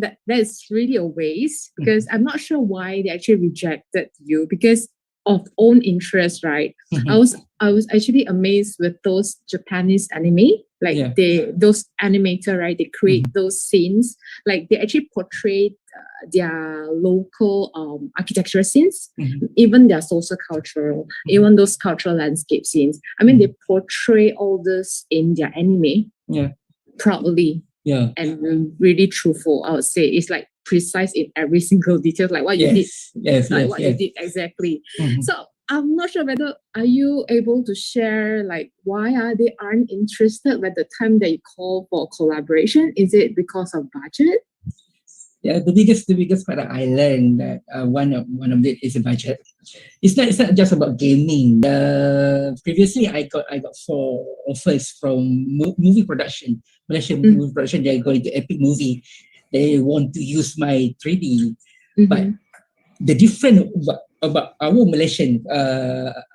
that is really a waste, because I'm not sure why they actually rejected you because of own interest, right? I was actually amazed with those Japanese anime, like those animator, right? They create those scenes, like they actually portray their local architectural scenes, even their social cultural, even those cultural landscape scenes. I mean, they portray all this in their anime proudly and really truthful. I would say it's like precise in every single detail, like what you did, you did exactly. So I'm not sure whether are you able to share like why they aren't interested by the time they call for collaboration? Is it because of budget? Yeah, the biggest part that I learned that one of it is the budget. It's not just about gaming. Previously I got 4 offers from movie production, Malaysian movie production. They're going to Epic Movie. They want to use my 3D, but the difference about our Malaysian,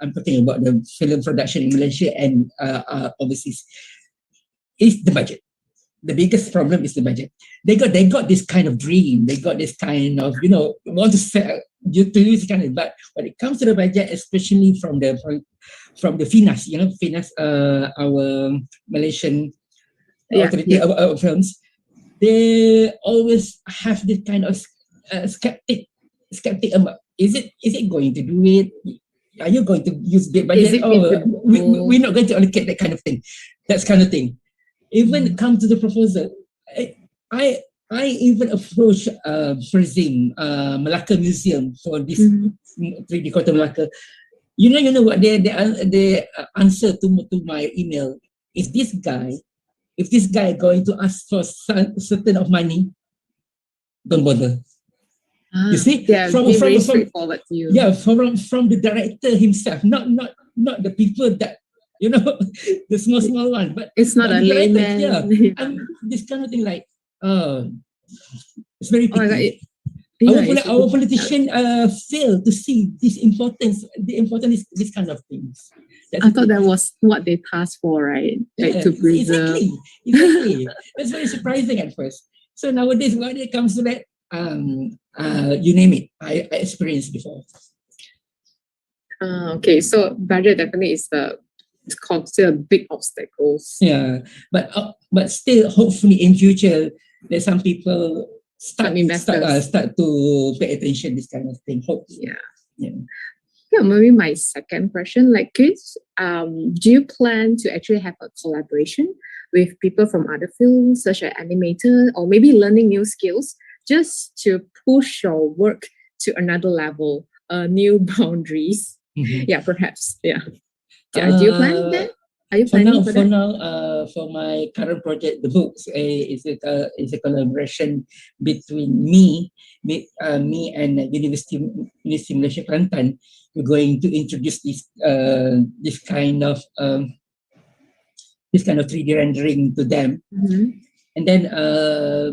I'm talking about the film production in Malaysia and overseas, is the budget. The biggest problem is the budget. They got this kind of dream. They got this kind of, want to sell, to use kind of, but when it comes to the budget, especially from the FINAS, FINAS, our Malaysian authority of films, they always have this kind of skeptic about, is it going to do it? Are you going to use big budget? We're not going to allocate that kind of thing. That's kind of thing. Even come to the proposal, I even approached Ferzim, Malacca Museum for this 3D Kota Malacca. You know what they answer to my email. If this guy going to ask for certain of money, don't bother. You see, from straightforward to you. Yeah, from the director himself, not the people that the small one, but it's not a layman. And this kind of thing, like, it's very pity. Our politician fail to see this importance. The importance is this kind of things. I thought that was what they tasked for, right? Like to preserve. Exactly. That's very surprising at first. So nowadays, when it comes to that, you name it, I experienced before. Okay, so budget definitely is it's considered big obstacles. Yeah, but still, hopefully in future, there's some people start to pay attention this kind of thing. Hopefully. Yeah. Yeah, maybe my second question, like, do you plan to actually have a collaboration with people from other fields, such as animator, or maybe learning new skills, just to push your work to another level, new boundaries? Yeah, perhaps. Yeah. Do you plan that? Are you planning for For that? now, for my current project, the books is a collaboration between me and University Malaysia Kelantan. We're going to introduce this kind of 3D rendering to them, and then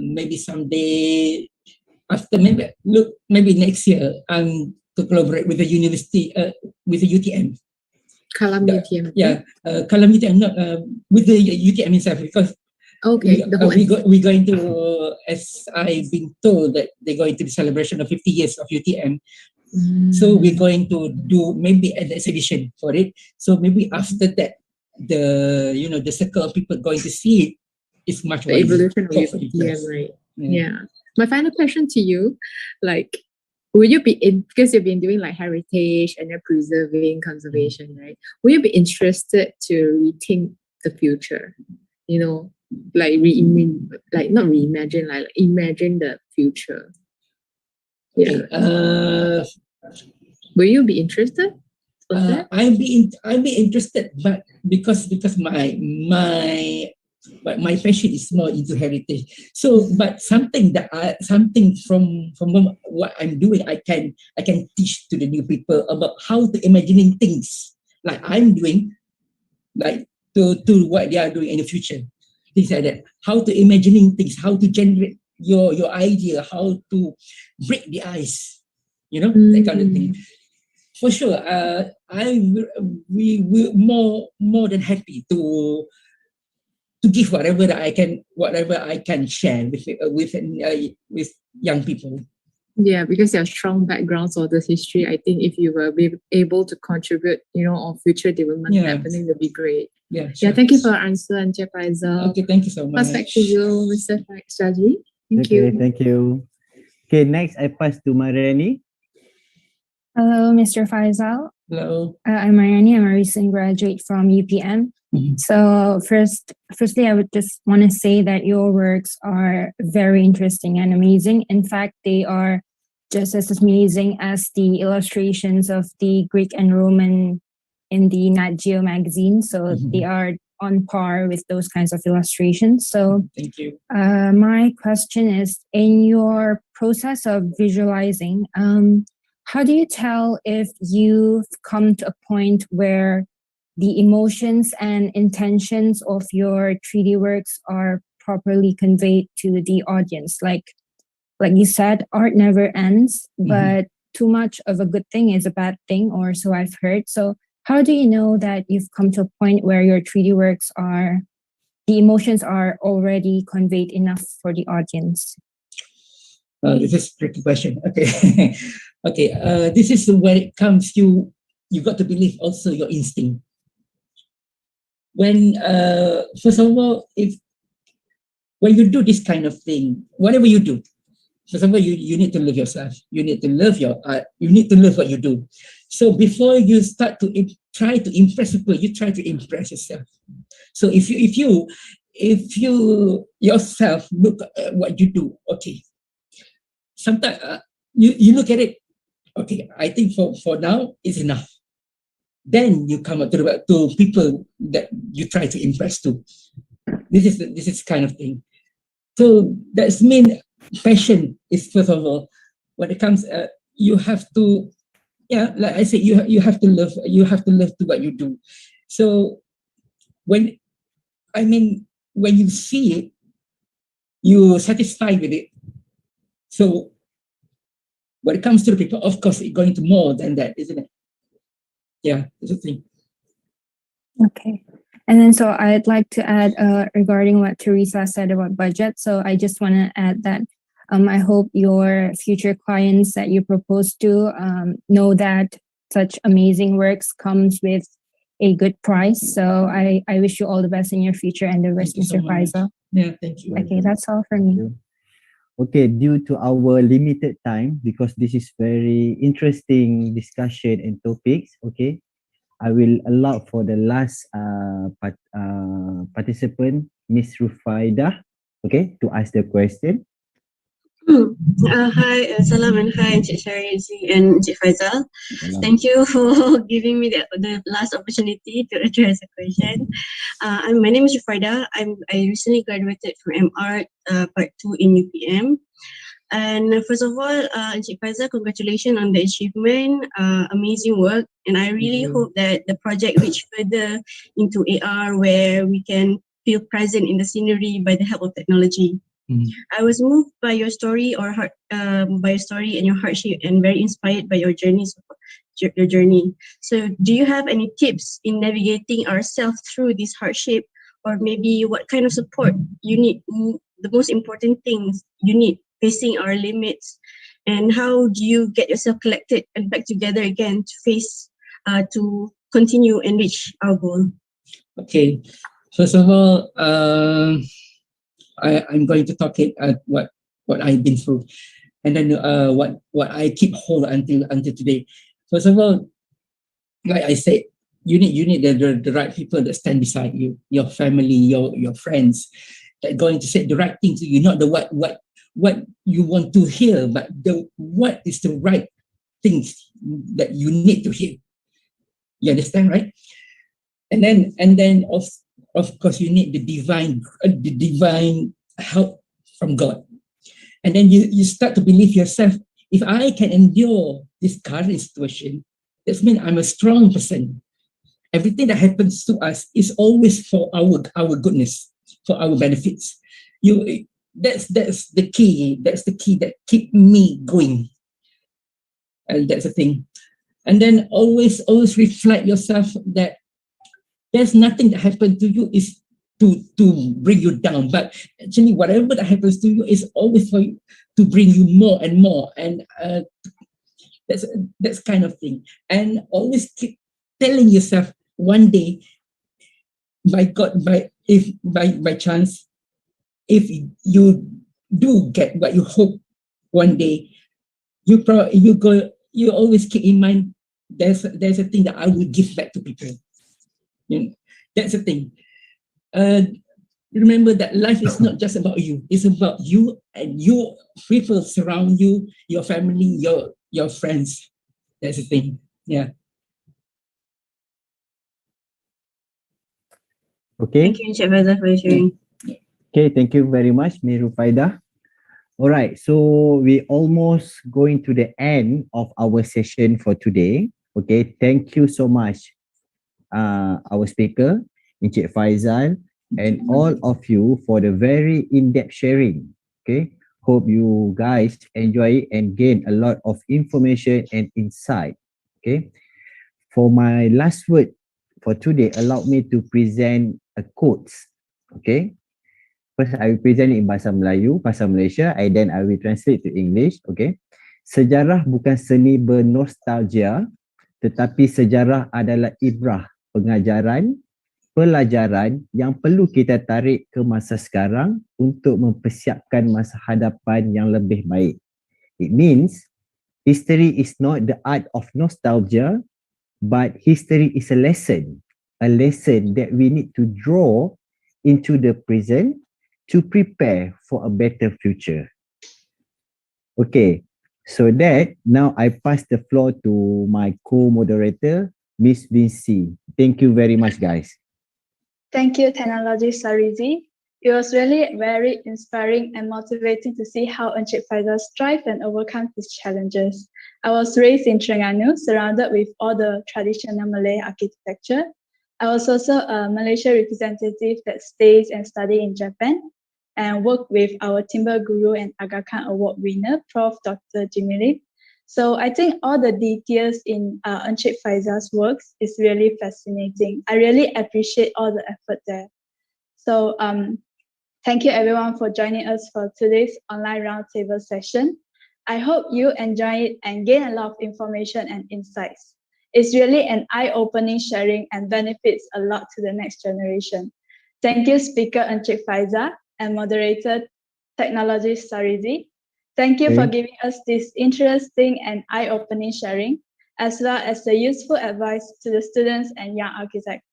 maybe someday after maybe next year, to collaborate with the university with the UTM. Kalam UTM. Yeah, Kalam UTM, not with the UTM itself, because we're going to, as I've been told, that they're going to the celebration of 50 years of UTM. So we're going to do maybe an exhibition for it. So maybe after that, the circle of people going to see it is much The wider. evolution of UTM, right? Yeah. My final question to you, like, will you be because you've been doing like heritage and then preserving conservation, right? Will you be interested to rethink the future? You know, like not reimagine, like imagine the future. Yeah. Will you be interested? I'll be interested, but because my passion is more into heritage. So, but something from what I'm doing, I can teach to the new people about how to imagining things like I'm doing, like to what they are doing in the future, things like that. How to imagining things, how to generate your idea, how to break the ice, that kind of thing. For sure, we will more than happy to give whatever I can share with young people. Yeah, because your strong backgrounds of this history, I think if you will be able to contribute, on future development happening, would be great. Yeah. Yeah, thank you for your answer, Encik Faisal. Okay, thank you so much. Pass back to you, Mr. Shazri. Thank you. Thank you. Okay, next I pass to Mariani. Hello, Mr. Faisal. Hello. I'm Mariani. I'm a recent graduate from UPM. So firstly, I would just want to say that your works are very interesting and amazing. In fact, they are just as amazing as the illustrations of the Greek and Roman in the Nat Geo magazine. So they are on par with those kinds of illustrations. So thank you. My question is, in your process of visualizing, how do you tell if you've come to a point where the emotions and intentions of your 3D works are properly conveyed to the audience? Like you said, art never ends, but too much of a good thing is a bad thing, or so I've heard. So how do you know that you've come to a point where your 3D works the emotions are already conveyed enough for the audience? This is a tricky question. Okay. Okay. This is where it comes. You got to believe also your instinct. When first of all, when you do this kind of thing, whatever you do, first of all, you need to love yourself. You need to love your art. You need to love what you do. So before you start to try to impress people, you try to impress yourself. So if you yourself look at what you do, okay. Sometimes you look at it, okay, I think for now it's enough. Then you come up to people that you try to impress to. This is kind of thing. So that's mean passion is first of all. When it comes, you have to, like I said, you have to love to what you do. So when you see it, you're satisfied with it. So when it comes to the people, of course, it's going to more than that, isn't it? Yeah, that's the thing. Okay. And then so I'd like to add regarding what Teresa said about budget. So I just want to add that I hope your future clients that you propose to know that such amazing works comes with a good price. So I wish you all the best in your future endeavors, Mr. Faisal. Yeah, thank you. Okay, that's all for me. Okay, due to our limited time, because this is very interesting discussion and topics, okay, I will allow for the last participant, Miss Rufaida, okay, to ask the question. Hi, Salam, and hi, Encik Syarizi and Encik Faizal. Thank you for giving me the last opportunity to address a question. My name is Rufaida. I recently graduated from MArt Part 2 in UPM. And first of all, Encik Faizal, congratulations on the achievement. Amazing work. And I really hope that the project reach further into AR, where we can feel present in the scenery by the help of technology. I was moved by your story by your story and your hardship, and very inspired by your journey. So, do you have any tips in navigating ourselves through this hardship, or maybe what kind of support you need? The most important things you need facing our limits, and how do you get yourself collected and back together again to face, to continue and reach our goal? Okay, first of all, I'm going to talk it what I've been through, and then what I keep hold until today. First of all, like I said, you need the right people that stand beside you, your family, your friends, that are going to say the right thing to you, not the what you want to hear, but what is the right things that you need to hear. You understand, right? And then of course you need the divine help from God. And then you start to believe yourself, if I can endure this current situation, that means I'm a strong person. Everything that happens to us is always for our goodness, for our benefits. That's the key. That's the key that keep me going. And that's the thing. And then always reflect yourself that there's nothing that happened to you is to bring you down, but actually whatever that happens to you is always for you to bring you more and more, and that's kind of thing. And always keep telling yourself, one day, by God, by chance, if you do get what you hope one day, you always keep in mind there's a thing that I will give back to people. You know, that's the thing. Remember that life is not just about you. It's about you and your people surround you, your family, your friends. That's the thing. Yeah. Okay. Thank you, Encik Faizal, for sharing. Okay, thank you very much, Ms. Rufaida. All right, so we almost going to the end of our session for today. Okay, thank you so much, our speaker, Encik Faizal, and all of you for the very in-depth sharing. Okay, hope you guys enjoy it and gain a lot of information and insight. Okay, for my last word for today, allow me to present a quote. Okay, first I will present it in Bahasa Melayu, Bahasa Malaysia, and then I will translate to English. Okay, sejarah bukan seni bernostalgia, tetapi sejarah adalah ibrah, pengajaran, pelajaran yang perlu kita tarik ke masa sekarang untuk mempersiapkan masa hadapan yang lebih baik. It means history is not the art of nostalgia, but history is a lesson that we need to draw into the present to prepare for a better future. Okay, so that now I pass the floor to my co-moderator, Miss Vinci. Thank you very much, guys. Thank you, Technology Sarizi. It was really very inspiring and motivating to see how Encik Faizal strive and overcome his challenges. I was raised in Terengganu, surrounded with all the traditional Malay architecture. I was also a Malaysia representative that stays and study in Japan, and work with our Timber Guru and Aga Khan Award winner, Prof. Dr. Jimmy. So I think all the details in Encik Faizal's works is really fascinating. I really appreciate all the effort there. So thank you everyone for joining us for today's online roundtable session. I hope you enjoy it and gain a lot of information and insights. It's really an eye-opening sharing and benefits a lot to the next generation. Thank you, Speaker Encik Faizal, and moderator Technology Sarizi. Thank you for Okay. giving us this interesting and eye-opening sharing, as well as the useful advice to the students and young architects.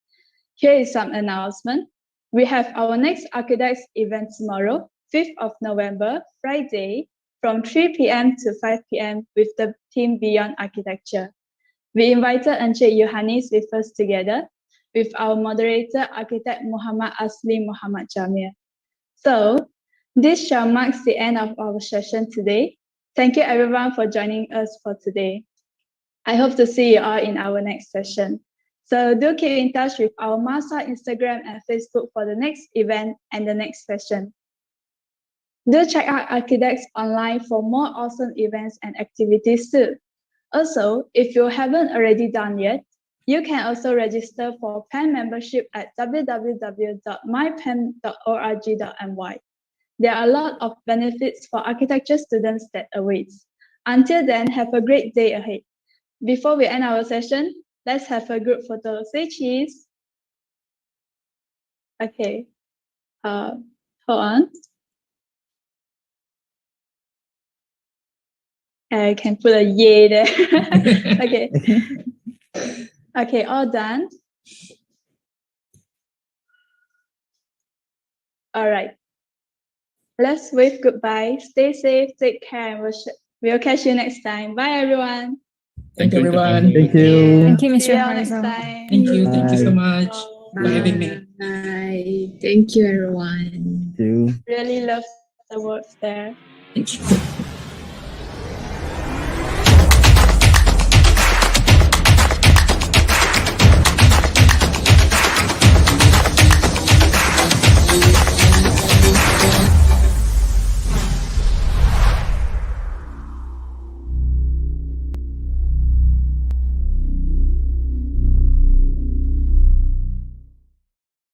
Here is some announcement. We have our next Archidex event tomorrow, 5th of November, Friday, from 3 p.m. to 5 p.m. with the theme Beyond Architecture. We invited Encik Yohanis with us together with our moderator, architect Muhammad Asli Muhammad Jamil. So, this shall mark the end of our session today. Thank you everyone for joining us for today. I hope to see you all in our next session. So do keep in touch with our MASA Instagram and Facebook for the next event and the next session. Do check out Archidex online for more awesome events and activities too. Also, if you haven't already done yet, you can also register for PEN membership at www.mypen.org.my. There are a lot of benefits for architecture students that awaits. Until then, have a great day ahead. Before we end our session, let's have a group photo. Say cheese. Okay. Hold on. I can put a yay there. Okay. Okay, all done. All right. Let's wave goodbye. Stay safe, take care, and we'll catch you next time. Bye, everyone. Thank you, everyone. Thank you. Thank you, See Mr. you all next Faisal. time. Thank you. Thank you so Bye. much for having me. Bye. Thank you, everyone. Thank you. Really love the words there. Thank you.